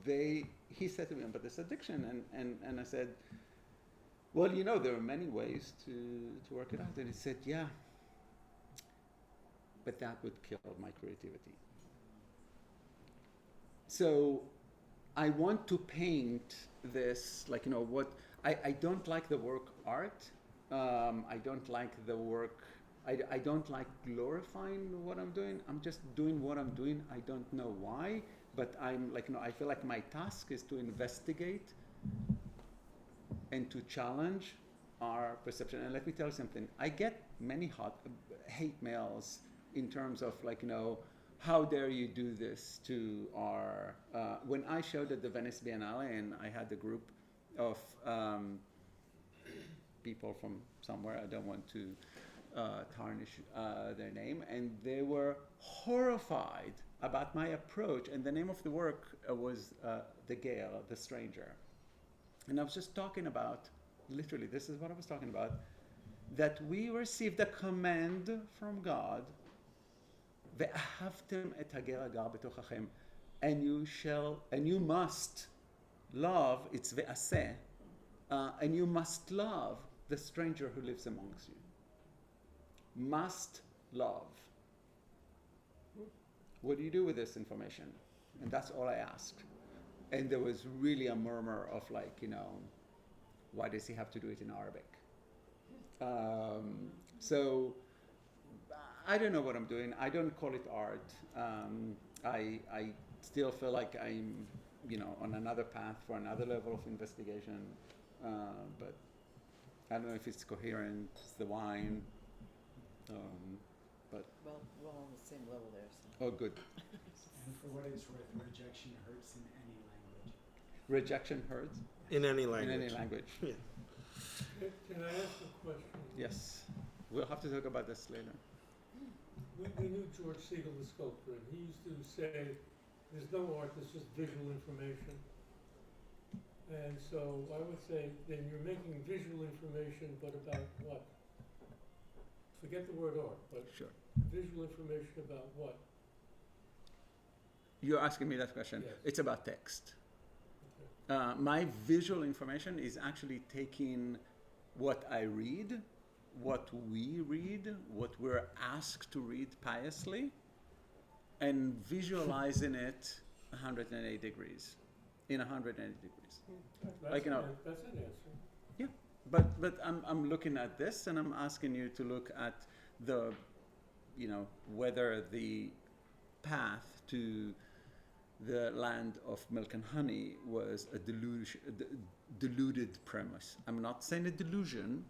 he said to me about this addiction, and I said, well, there are many ways to work it out. And he said, yeah, but that would kill my creativity. So I want to paint this, I don't like the work art. I don't like the work, I don't like glorifying what I'm doing. I'm just doing what I'm doing. I don't know why, but I feel like my task is to investigate and to challenge our perception. And let me tell you something. I get many hate mails in terms of how dare you do this to our... when I showed at the Venice Biennale, and I had a group of people from somewhere, I don't want to tarnish their name, and they were horrified about my approach. And the name of the work was The Gale, The Stranger. And I was just talking about, literally, this is what I was talking about, that we received a command from God, ואהבתם את הגר הגר בתוככם, and you must love, it's ועשה, and you must love the stranger who lives amongst you. Must love. What do you do with this information? And that's all I asked. And there was really a murmur of why does he have to do it in Arabic? So I don't know what I'm doing. I don't call it art. I still feel like I'm, on another path for another level of investigation. But I don't know if it's coherent, it's the wine. But Well, we're all on the same level there, so. oh, good. And for what it's worth, rejection hurts in any language. Rejection hurts In any language. in any language. Yeah. Can I ask a question? Yes. We'll have to talk about this later. we knew George Siegel, the sculptor, and he used to say, there's no art, there's just visual information. And so I would say then you're making visual information, but about what? Forget the word art, but Sure. visual information about what? You're asking me that question. Yes. It's about text. Okay. My visual information is actually taking what I read, what we read, what we're asked to read piously, and visualizing it 180 degrees, in 180 degrees. That's Like, you know, that's an answer. But I'm looking at this and I'm asking you to look at the, whether the path to the land of milk and honey was a deluded premise. I'm not saying a delusion.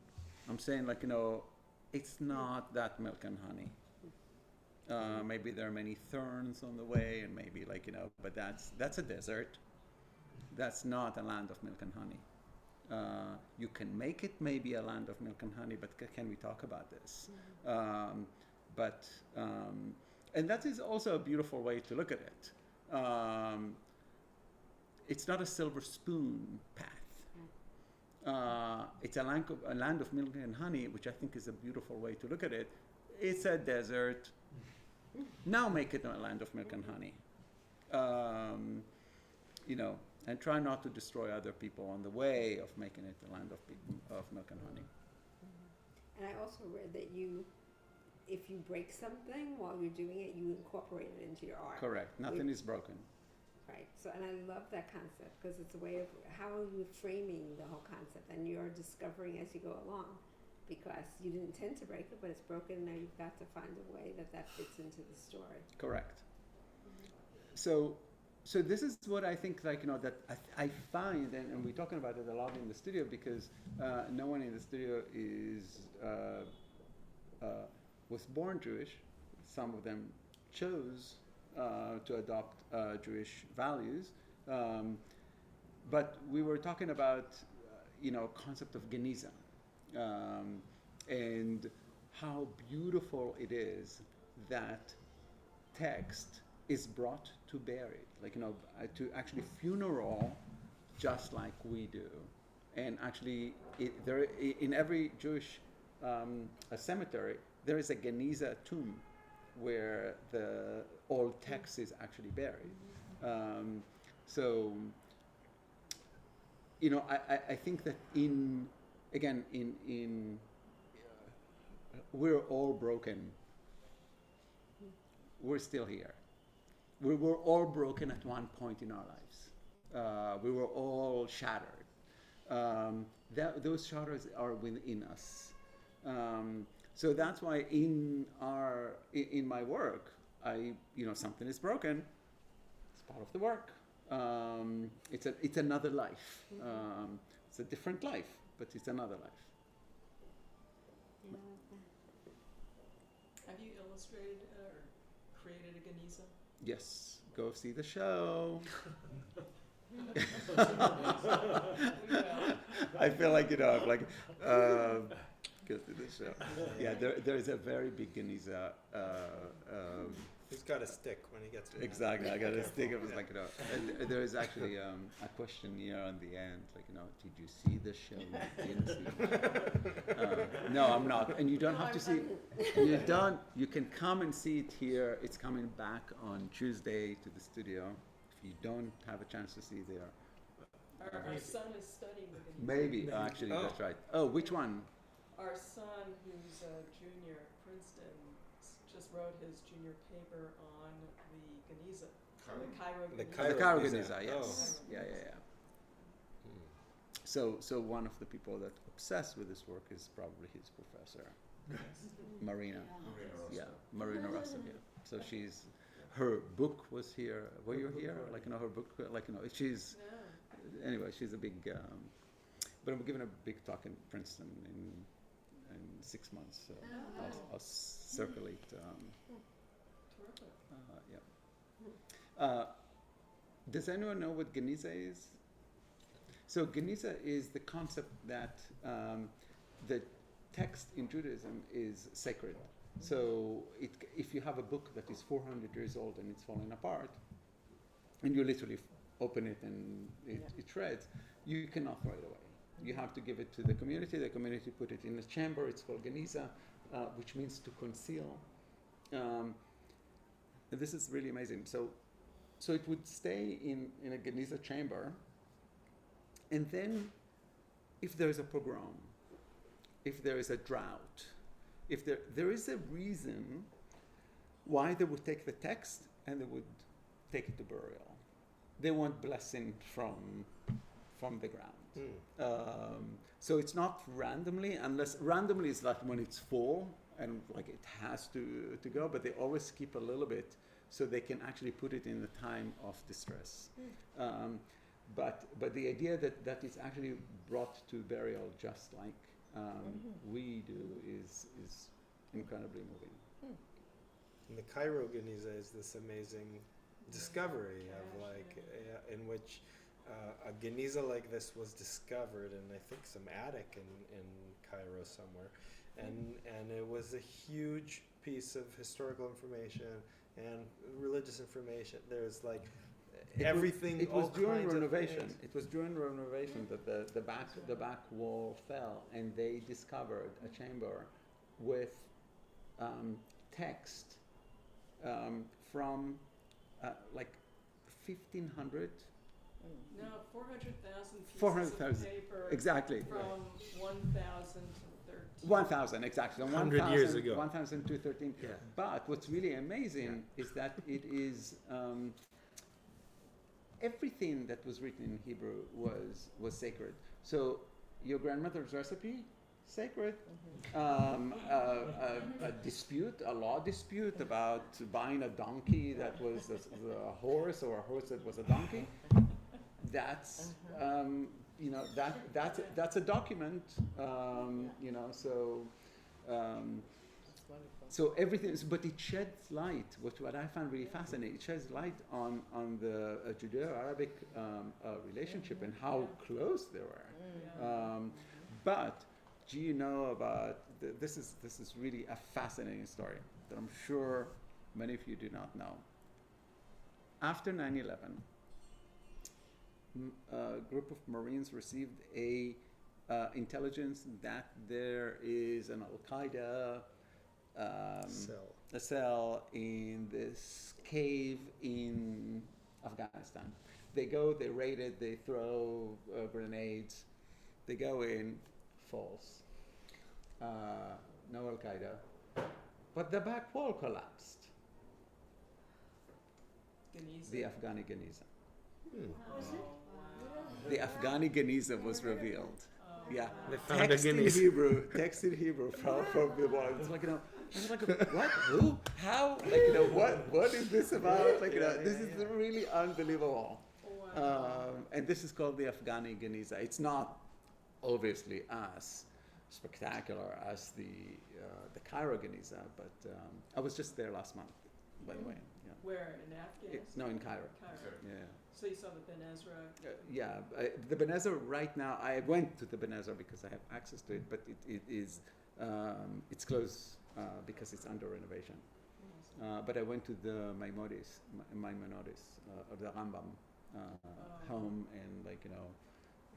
I'm saying it's not that milk and honey. Maybe there are many thorns on the way, and maybe but that's a desert. That's not a land of milk and honey. You can make it maybe a land of milk and honey, but can we talk about this? And that is also a beautiful way to look at it. It's not a silver spoon path. It's a land of milk and honey, which I think is a beautiful way to look at it. It's a desert. Now make it a land of milk and honey. And try not to destroy other people on the way of making it a land of milk and honey. And I also read that if you break something while you're doing it, you incorporate it into your art. Correct. Nothing is broken. Right. So, and I love that concept because it's a way of how are you framing the whole concept, and you're discovering as you go along, because you didn't intend to break it, but it's broken. And now you've got to find a way that fits into the story. Correct. So this is what I think, that I find, and we're talking about it a lot in the studio because no one in the studio was born Jewish. Some of them chose to adopt Jewish values, but we were talking about concept of Geniza, and how beautiful it is that text is brought to bury it, to actually funeral, just like we do, and actually in every Jewish cemetery there is a Geniza tomb where the old text is actually buried. I think that we're all broken. We're still here. We were all broken at one point in our lives. We were all shattered. Those shatters are within us. So that's why in my work, something is broken. It's part of the work. It's another life. It's a different life, but it's another life. Have you illustrated or created a Geniza? Yes, go see the show. We will. I feel go to the show. Yeah, there is a very big Geniza. He's got a stick when he gets to Exactly, I got a stick. It was and there is actually a questionnaire on the end, did you see the show? Didn't see. No, I'm not. And you don't have to see. You can come and see it here. It's coming back on Tuesday to the studio. If you don't have a chance to see it there. Our son is studying the Geniza. Maybe, actually, that's right. Oh, which one? Our son, who's a junior at Princeton, just wrote his junior paper on the Geniza. The Cairo Geniza. Geniza, yes. Oh. Yeah. So one of the people that obsessed with this work is probably his professor, Marina. Yeah, Marina Russell. Yeah. So her book was here. Were you here? Her book. She's. Anyway, she's a big. But I'm giving a big talk in Princeton in 6 months. So I'll circulate. Does anyone know what Geniza is? So Geniza is the concept that the text in Judaism is sacred. So if you have a book that is 400 years old and it's falling apart, and you literally open it and it shreds, you cannot throw it away. You have to give it to the community. The community put it in a chamber. It's called Geniza, which means to conceal. And this is really amazing. So it would stay in a Geniza chamber, and then if there is a pogrom, if there is a drought, if there is a reason why they would take the text and they would take it to burial. They want blessing from the ground. So it's not randomly, unless randomly is like when it's full and like it has to go, but they always keep a little bit so they can actually put it in the time of distress. But the idea that it's actually brought to burial just like we do is incredibly moving. And the Cairo Geniza is this amazing discovery of in which a Geniza like this was discovered in I think some attic in Cairo somewhere, and it was a huge piece of historical information and religious information. There's like everything. It was during kinds renovation. of things. It was during renovation that the back wall fell, and they discovered a chamber with text from like 1500. No, 400,000 pieces 400,000, of paper. exactly. From 1,000 to 13. 1,000, exactly. 100 years ago. 1,000 to 13. Yeah. But what's really amazing is that it is everything that was written in Hebrew was sacred. So your grandmother's recipe, sacred. A dispute, a law dispute about buying a donkey that was a horse or a horse that was a donkey. That's that's a document. So everything, but it sheds light. What I found really fascinating, it sheds light on the Judeo-Arabic relationship and how close they were. But do you know about this is really a fascinating story that I'm sure many of you do not know. After 9/11, a group of Marines received intelligence that there is an Al-Qaeda a cell in this cave in Afghanistan. They go, they raid it, they throw grenades, they go in, false. No Al-Qaeda. But the back wall collapsed. Geniza. The Afghani Geniza. Was it? The Afghani Geniza was revealed. Yeah. They found Text a in Geniza. Hebrew, from the wall. It's like, I was like, what? Who? How? What is this about? This is really unbelievable. Wow. And this is called the Afghani Geniza. It's not obviously as spectacular as the Cairo Geniza, but I was just there last month, by the way. Yeah. Where? In Afghanistan? No, in Cairo. Cairo. Yeah. So you saw the Ben Ezra. The Ben Ezra right now, I went to the Ben Ezra because I have access to it, but it is it's closed because it's under renovation. But I went to the Maimonides, or the Rambam home, and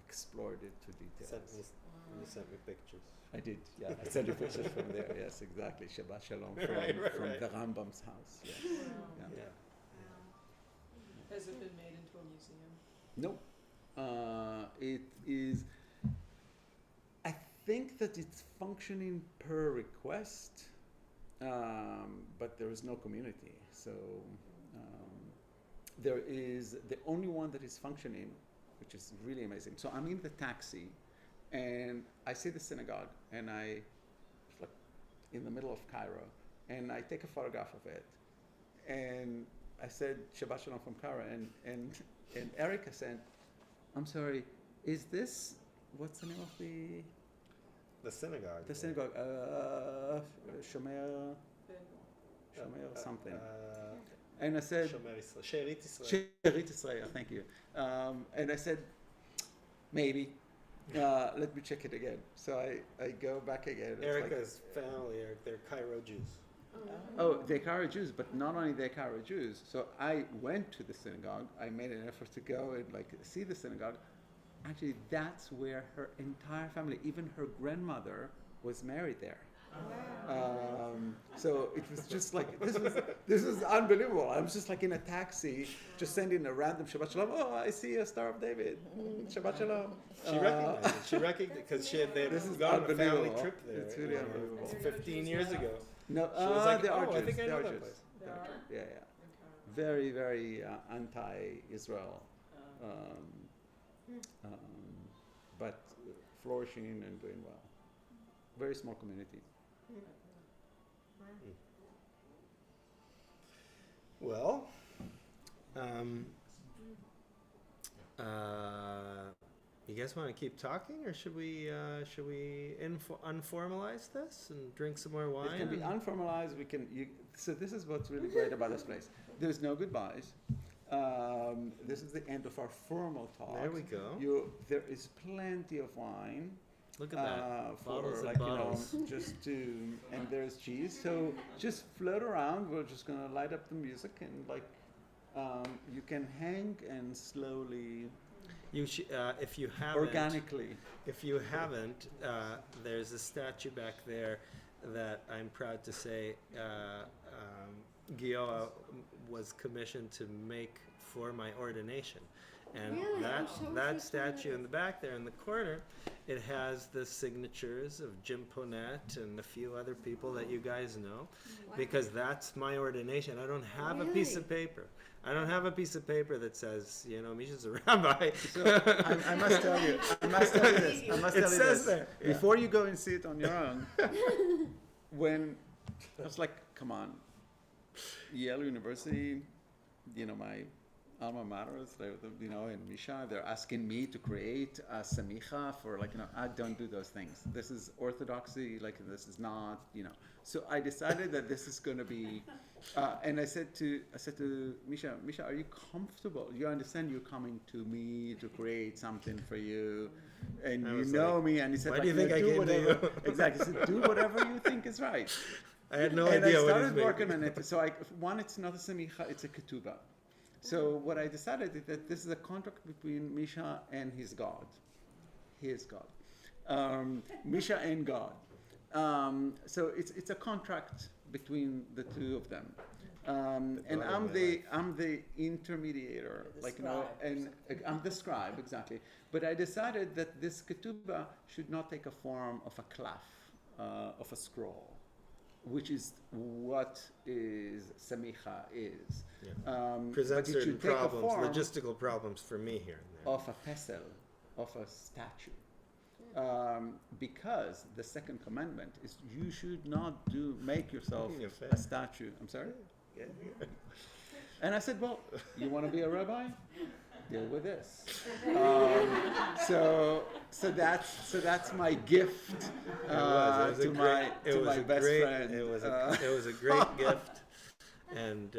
explored it to details. You sent me pictures. I did, yeah. I sent you pictures from there. Yes, exactly. Shabbat Shalom from Right. the Rambam's house. Yes. Wow. Yeah. Has it been made into a museum? No, it is. I think that it's functioning per request, but there is no community. So there is the only one that is functioning, which is really amazing. So I'm in the taxi, and I see the synagogue, and it's like in the middle of Cairo, and I take a photograph of it, and I said Shabbat Shalom from Cairo, and Erica said, "I'm sorry, is this what's the name of The synagogue. the synagogue? Shomer something." And I said, Shomer Israel. She'erit Israel. She'erit Israel, thank you. And I said, maybe. Let me check it again. So I go back again. It's like, Erica's family, they're Cairo Jews. Oh, they Ghiora Jews, but not only they Ghiora Jews. So I went to the synagogue. I made an effort to go and like see the synagogue. Actually, that's where her entire family, even her grandmother, was married there. So it was just like this was unbelievable. I was just like in a taxi, just sending a random Shabbat Shalom. Oh, I see a Star of David. Shabbat Shalom. She recognized it. She recognized because they had This is gone on a family unbelievable. trip there. It's really unbelievable. It's 15 years ago. No, She was like, they are "Oh, I Jews. think I They know are that Jews. place." They are They Jews. Yeah, yeah. Okay. Very, very anti-Israel, but flourishing and doing well. Very small community. Well, you guys want to keep talking, or should we unformalize this and drink some more wine? It can be unformalized. So this is what's really great about this place. There's no goodbyes. This is the end of our formal talk. There we go. There is plenty of wine. Look at that. For Bottles and like bottles. just to and there's cheese. So just float around. We're just gonna light up the music and like you can hang and slowly If you haven't, organically. If you haven't, there's a statue back there that I'm proud to say Ghiora was commissioned to make for my ordination. And Really? that I'm so that fascinated. statue in the back there in the corner, it has the signatures of Jim Ponette and a few other people that you guys know, Wow. because that's my ordination. I don't have a piece of Really? paper. I don't have a piece of paper that says, Misha's a rabbi. So I must tell you this. I must tell It you says this. there. Yeah. Before you go and see it on your own, when I was like, come on, Yale University, my alma mater, and Misha, they're asking me to create a semicha for I don't do those things. This is orthodoxy, this is not, So I decided that this is going to be, and I said to Misha, are you comfortable? You understand you're coming to me to create something for you, and I you was know like, me, and he said, why do you think I do came to whatever. you? Exactly. He said, do whatever you think is right. I had no and idea I what started it working on it. So it's not a semicha, it's a ketubah. So what I decided is that this is a contract between Misha and his God. Misha and God. So it's a contract between the two of them. And God of I'm my the intermediator, and I'm the scribe, exactly. But I decided that this ketubah should not take a form of a klaf, of a scroll, which is what is semicha is. Yeah. But Presents it certain should take a problems, form logistical problems for me here and there. of a pesel, of a statue. Because the second commandment is you should not make yourself Your face. a statue. I'm sorry? Yeah. And I said, well, you want to be a rabbi? Deal with this. So that's my gift to my best friend. It was a great gift, and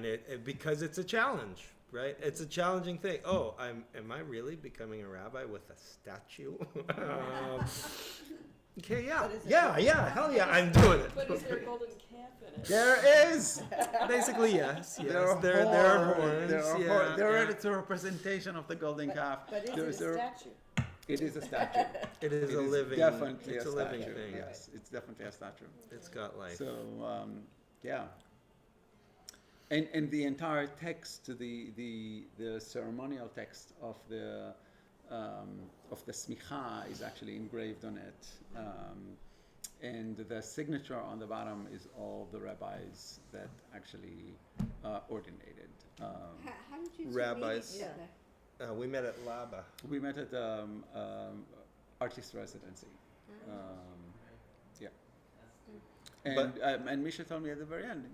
it because it's a challenge, right? It's a challenging thing. Oh, am I really becoming a rabbi with a statue? Okay, yeah, hell yeah, I'm doing it. But is there a golden calf in it? There is. Basically, yes. There are horns. It's a representation of the golden calf. But is There's it a a- statue? It is a statue. It is It a is living. definitely It's a a living statue. thing. Yes, it's definitely a statue. It's got life. So yeah, and the entire text, the ceremonial text of the smicha is actually engraved on it, and the signature on the bottom is all the rabbis that actually ordinated. How did you two Rabbis. meet each other? We met at Laba. We met at artist residency. Yeah. And Misha told me at the very end,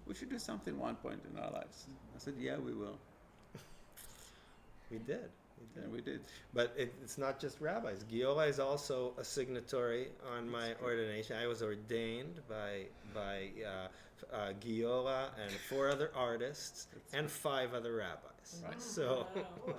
we should do something one point in our lives. I said, yeah, we will. We did. And we did. But it's not just rabbis. Ghiora is also a signatory on my ordination. I was ordained by Ghiora and 4 other artists and 5 other rabbis. Right. So, Wow.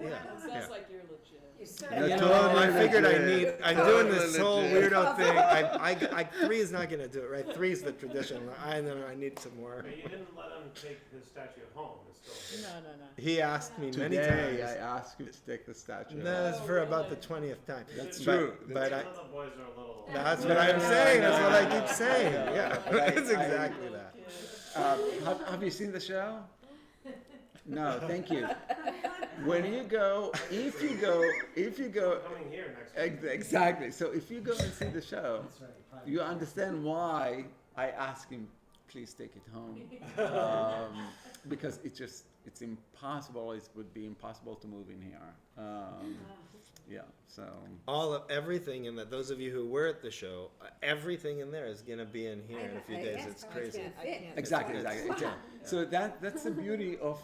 yeah. It sounds like you're legit. You That's You know, totally I figured legit. I'm doing this Totally whole legit. weirdo thing. I 3 is not gonna do it, right? 3 is the tradition. I need some more. But you didn't let him take his statue home. It's still No. He asked me many Today, times. I asked you to take the statue. That's for about the 20th time. That's But- true. But the I, little boys are a little. that's what I'm saying. That's what I keep saying. I know, Yeah, but I- that's exactly that. Have you seen the show? No, thank you. When you go, if you go, Coming here next week. exactly. So if you go and see the show, That's right. Probably. you understand why I ask him, please take it home, because it's impossible. It would be impossible to move in here. Yeah. So Everything in that. Those of you who were at the show, everything in there is gonna be in here in a few days. It's crazy. exactly. It's- So that's the beauty of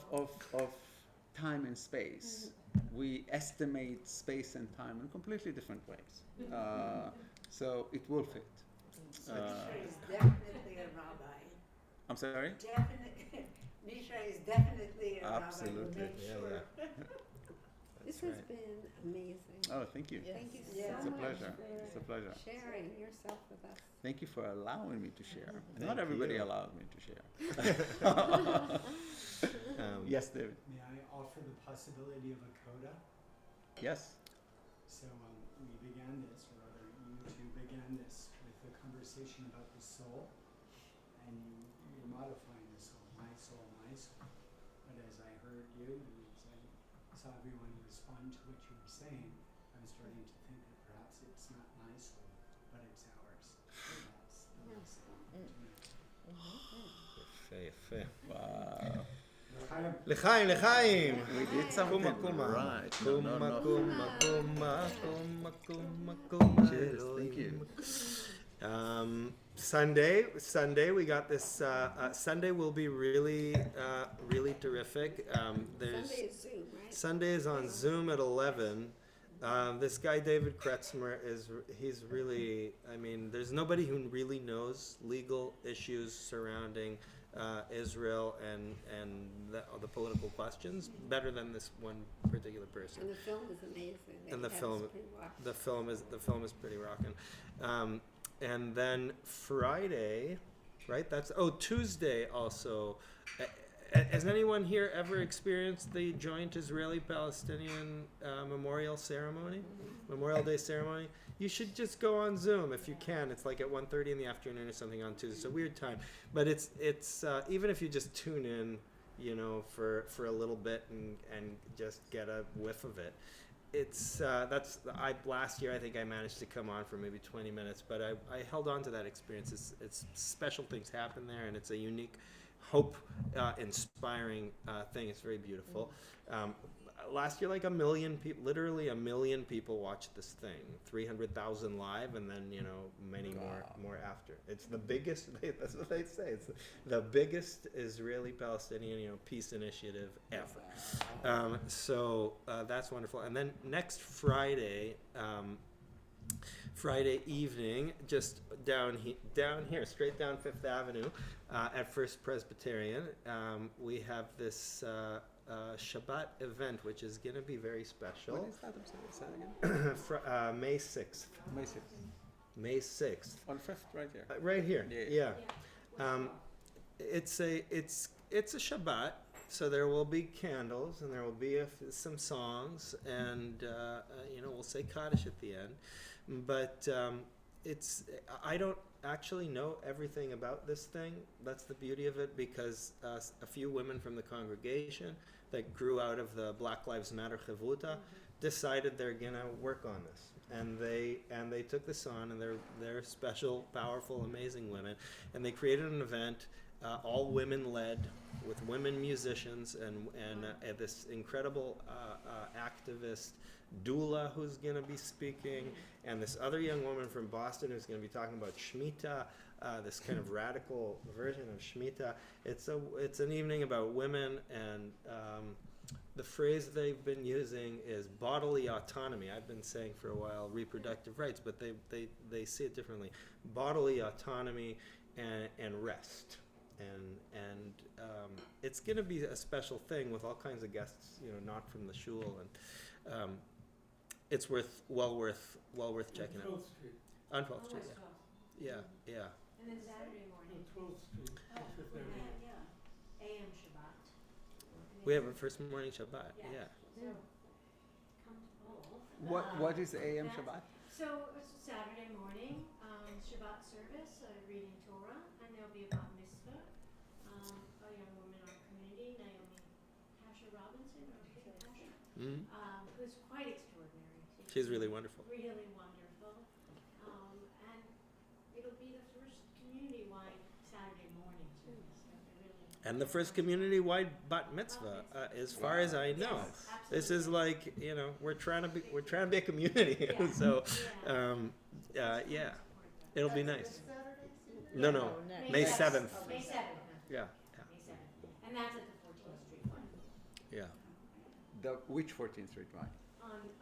time and space. We estimate space and time in completely different ways. So it will fit. Misha is definitely a rabbi. I'm sorry? Misha is definitely a Absolutely. rabbi. We'll make Yeah, sure. This That's has right. been amazing. Oh, thank you. Thank you Yeah. so It's a much pleasure. for It's a pleasure. sharing yourself with us. Thank you for allowing me to share. Thank Not everybody you. allowed me to share. Yes, David. May I offer the possibility of a coda? Yes. So we began this, or rather you two began this with a conversation about the soul, and you're modifying the soul, my soul, my soul. But as I heard you, and as I saw everyone respond to what you were saying, I'm starting to think that perhaps it's not my soul, but it's ours. So that's the lesson to me. Yפה. Wow. L'chaim, l'chaim. We did something Kumah. right. Kumah, kumah, kumah, kumah, kumah, kumah. Cheers. Thank you. Sunday, we got this. Sunday will be really terrific. There's Sunday is Zoom, right? Sunday is on Zoom at 11. This guy David Kretzmer he's really, I mean, there's nobody who really knows legal issues surrounding Israel and the political questions better than this one particular person. And the film is amazing. They And the had us film- pre-watch. The film is pretty rocking. And then Friday, right? Tuesday also. Has anyone here ever experienced the joint Israeli-Palestinian memorial ceremony, Memorial Day ceremony? You should just go on Zoom if you can. It's like at 1:30 in the afternoon or something on Tuesday. It's a weird time, but it's even if you just tune in, you know, for a little bit and just get a whiff of it. Last year I think I managed to come on for maybe 20 minutes, but I held on to that experience. It's special things happen there, and it's a unique, hope inspiring thing. It's very beautiful. Last year, like literally a million people watched this thing. 300,000 live, and then many more after. It's the biggest. That's what they say. It's the biggest Israeli-Palestinian peace initiative ever. So that's wonderful. And then next Friday. Friday evening, just down here, straight down Fifth Avenue, at First Presbyterian, we have this Shabbat event, which is going to be very special. When is that? I'm sorry, say it again. May 6th. May 6th. May 6th. On 5th, right here. Right here. Yeah. It's a Shabbat, so there will be candles and there will be some songs, and we'll say Kaddish at the end. But I don't actually know everything about this thing. That's the beauty of it, because a few women from the congregation that grew out of the Black Lives Matter Chavruta decided they're gonna work on this, and they took this on, and they're special, powerful, amazing women, and they created an event, all women led, with women musicians and this incredible activist doula who's going to be speaking, and this other young woman from Boston who's going to be talking about Shemitah, this kind of radical version of Shemitah. It's an evening about women, and the phrase they've been using is bodily autonomy. I've been saying for a while reproductive rights, but they see it differently. Bodily autonomy and rest. and it's going to be a special thing with all kinds of guests, not from the shul, and it's well worth checking out. 12th Street. On 12th Street, yeah. And then Saturday morning. 12th Street. Oh, Fifth yeah, Avenue. yeah. AM Shabbat. We have a first morning Shabbat, yeah. So, come to both. What is AM that- Shabbat? So it's Saturday morning, Shabbat service, reading Torah, and there'll be a bat mitzvah. A young woman in our community, Naomi Tasha Robinson, or Tasha, Mhm. who's quite extraordinary. She's really wonderful. Really wonderful. And it'll be the first community-wide Saturday morning service. So really And the first community-wide bat mitzvah, as far as I know. Yes, This is absolutely. like, we're trying to be a community. Yeah. So, Yeah. it'll be nice. No, May 7th. May 7th. Yeah, May 7th. And that's at the 14th Street one. yeah. Which 14th Street one? On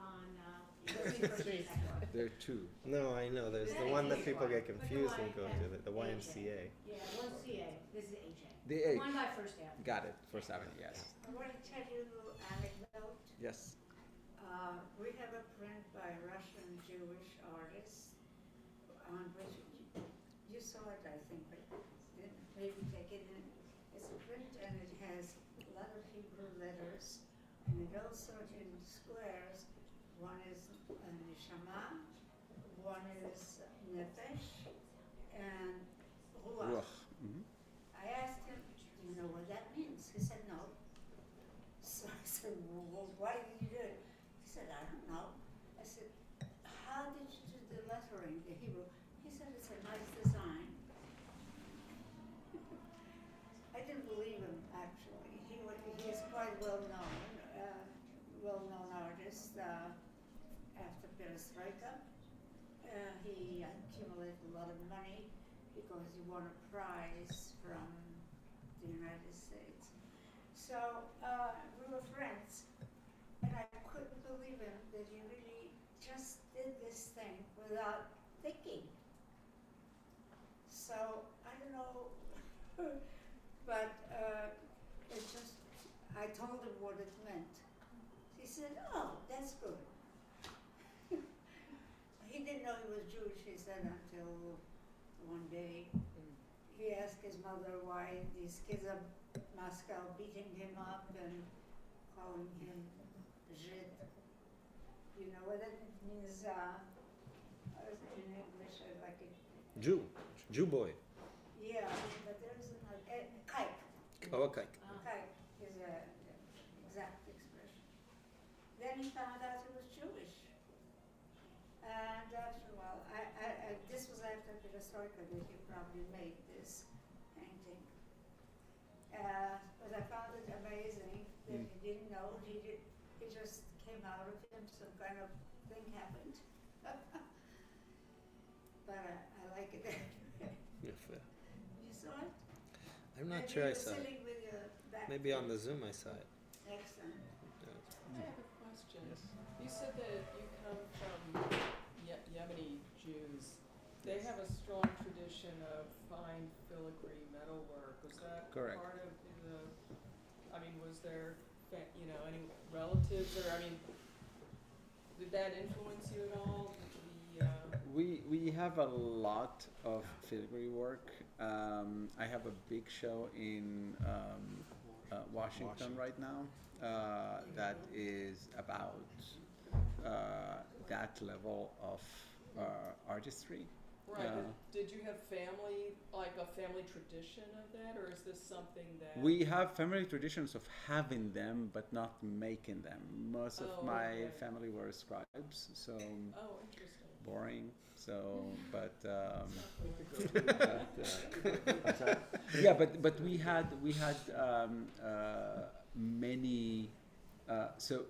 14th Street. There are two. No, I know. There's the one that people get confused and go to, the YMCA. Yeah, one CA. This is HA. The H. One by First Avenue. Got it. First Avenue, yes. I want to tell you a little anecdote. Yes. We have a print by a Russian Jewish artist on which you saw it, I think, but didn't maybe take it in. It's a print and it has a lot of Hebrew letters and it also in squares. One is neshama, one is nefesh, and ruach. Ruach. Mhm. I asked him, do you know what that means? He said no. So I said, well, why did you do it? He said, I don't know. I said, how did you do the lettering, the Hebrew? He said, it's a nice design. I didn't believe him, actually. He is quite well-known artist after Perestroika. He accumulated a lot of money because he won a prize from the United States. So we were friends, and I couldn't believe him that he really just did this thing without thinking. So I don't know, but it just, I told him what it meant. He said, oh, that's good. He didn't know he was Jewish, he said, until one day he asked his mother why these kids of Moscow beating him up and calling him Žid. You know what that means in English? Like a, Jew boy. yeah, but there is another, kike. Oh, okay. Kike is an exact expression. Then he found out he was Jewish. And after a while, this was after Perestroika that he probably made this painting. But I found it amazing that he didn't know. It just came out of him. Some kind of thing happened. But I like it. You saw it? I'm not Maybe sure I you were saw it. sitting with your back Maybe on to the Zoom I saw it. Excellent. I have a question. You said that you come from Yemeni Jews. They have a strong tradition of fine filigree metalwork. Was that Correct. part of was there, any relatives or, did that influence you at all? We have a lot of filigree work. I have a big show in Washington right now that is about that level of artistry. Right, did you have family, like a family tradition of that, or is this something that... We have family traditions of having them, but not making them. Most of my family were scribes, so interesting. boring. So, but yeah, but we had many. So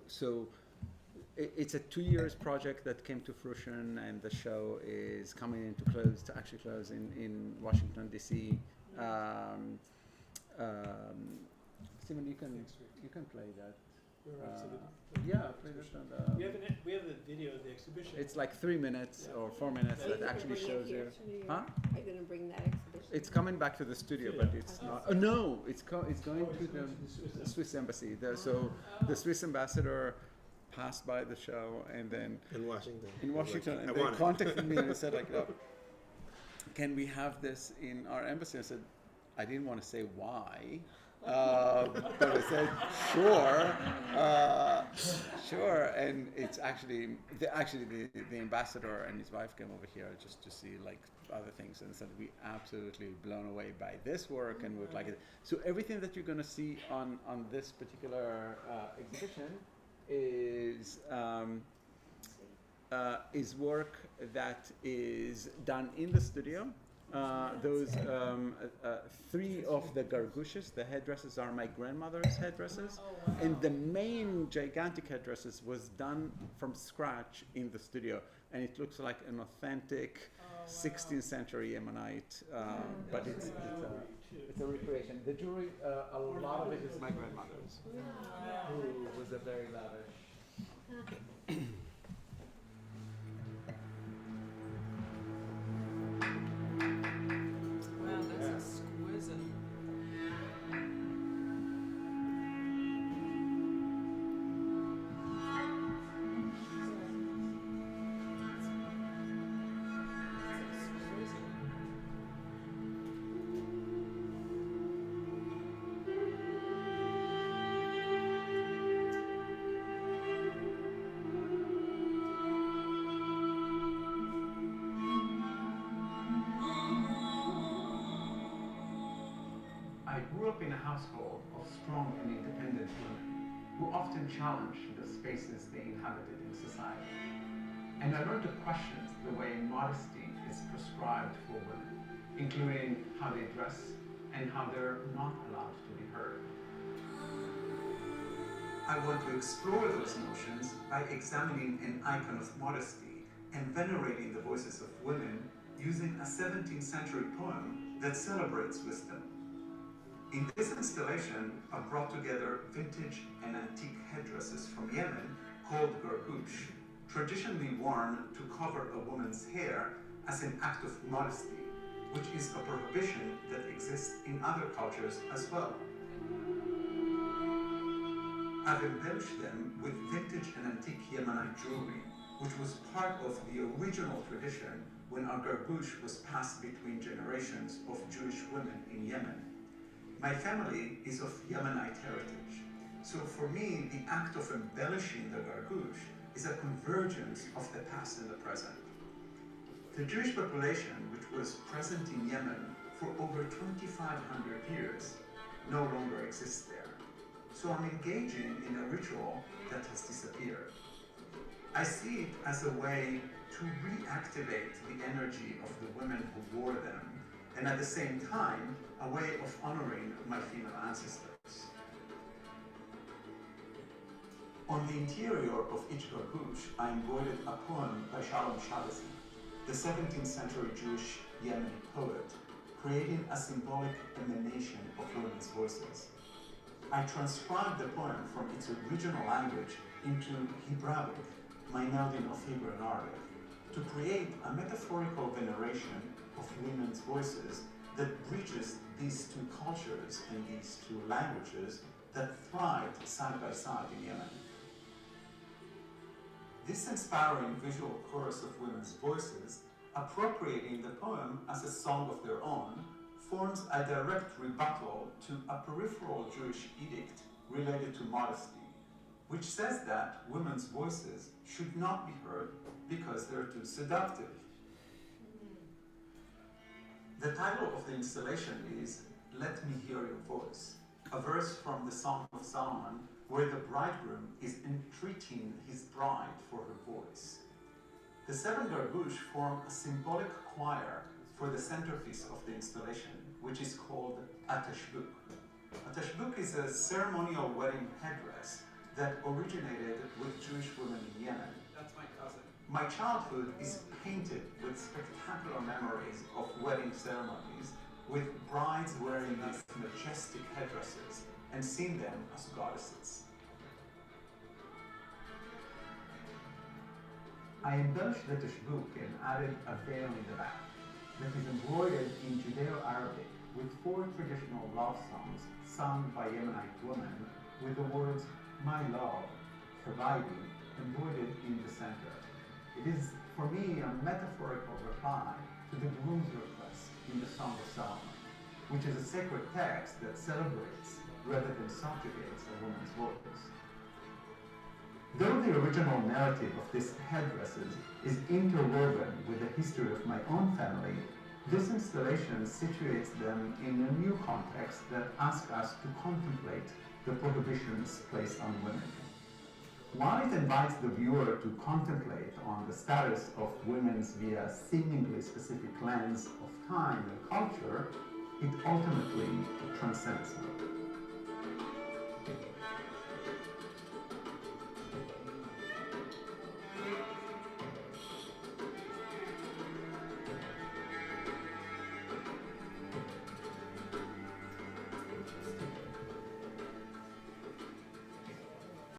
it's a 2 years project that came to fruition, and the show is coming into close to actually close in Washington D.C. Stephen, you can play that. Yeah, play that on the. We have the video of the exhibition. It's like 3 minutes or 4 minutes that actually shows you. Huh? Are you going to bring that exhibition It's coming back to the studio, but it's not. Oh no, it's going to the Swiss embassy. So the Swiss ambassador passed by the show, and then In Washington. in Washington, Like, and I they want it. contacted me and said like, oh, can we have this in our embassy? I said, I didn't want to say why, but I said sure. And it's actually the ambassador and his wife came over here just to see like other things, and said we absolutely blown away by this work and would like it. So everything that you're going to see on this particular exhibition is work that is done in the studio. Those three of the gargouches, the headdresses, are my grandmother's headdresses, and the main gigantic headdresses was done from scratch in the studio, and it looks like an authentic 16th century Yemenite, but it's a recreation. The jewelry, a lot of it is my grandmother's, who was a very lavish. Wow, that's exquisite. I grew up in a household of strong and independent women who often challenged the spaces they inhabited in society. And I learned to question the way modesty is prescribed for women, including how they dress and how they're not allowed to be heard. I want to explore those notions by examining an icon of modesty and venerating the voices of women using a 17th century poem that celebrates wisdom. In this installation, I brought together vintage and antique headdresses from Yemen called gargouche, traditionally worn to cover a woman's hair as an act of modesty, which is a prohibition that exists in other cultures as well. I've embellished them with vintage and antique Yemenite jewelry, which was part of the original tradition when our gargouche was passed between generations of Jewish women in Yemen. My family is of Yemenite heritage, so for me, the act of embellishing the gargouche is a convergence of the past and the present. The Jewish population, which was present in Yemen for over 2,500 years, no longer exists there. So I'm engaging in a ritual that has disappeared. I see it as a way to reactivate the energy of the women who wore them, and at the same time, a way of honoring my female ancestors. On the interior of each gargouche, I embroidered a poem by Shalom Shabazi, the 17th century Jewish Yemeni poet, creating a symbolic emanation of women's voices. I transcribed the poem from its original language into Hebraic, my melding of Hebrew and Arabic, to create a metaphorical veneration of women's voices that bridges these two cultures and these two languages that thrived side by side in Yemen. This inspiring visual chorus of women's voices, appropriating the poem as a song of their own, forms a direct rebuttal to a peripheral Jewish edict related to modesty, which says that women's voices should not be heard because they're too seductive. The title of the installation is Let Me Hear Your Voice, a verse from the Song of Solomon where the bridegroom is entreating his bride for her voice. The 7 gargouche form a symbolic choir for the centerpiece of the installation, which is called a tashbuk. A tashbuk is a ceremonial wedding headdress that originated with Jewish women in Yemen. That's my cousin. My childhood is painted with spectacular memories of wedding ceremonies, with brides wearing these majestic headdresses and seeing them as goddesses. I embellished the tashbuk and added a veil in the back. that is embroidered in Judeo-Arabic with 4 traditional love songs sung by Yemenite women with the words "My love," Habibi, embroidered in the center. It is, for me, a metaphorical reply to the groom's request in the Song of Solomon, which is a sacred text that celebrates rather than subjugates a woman's voice. Though the original narrative of these headdresses is interwoven with the history of my own family, this installation situates them in a new context that asks us to contemplate the prohibitions placed on women. While it invites the viewer to contemplate on the status of women's via seemingly specific lens of time and culture, it ultimately transcends them.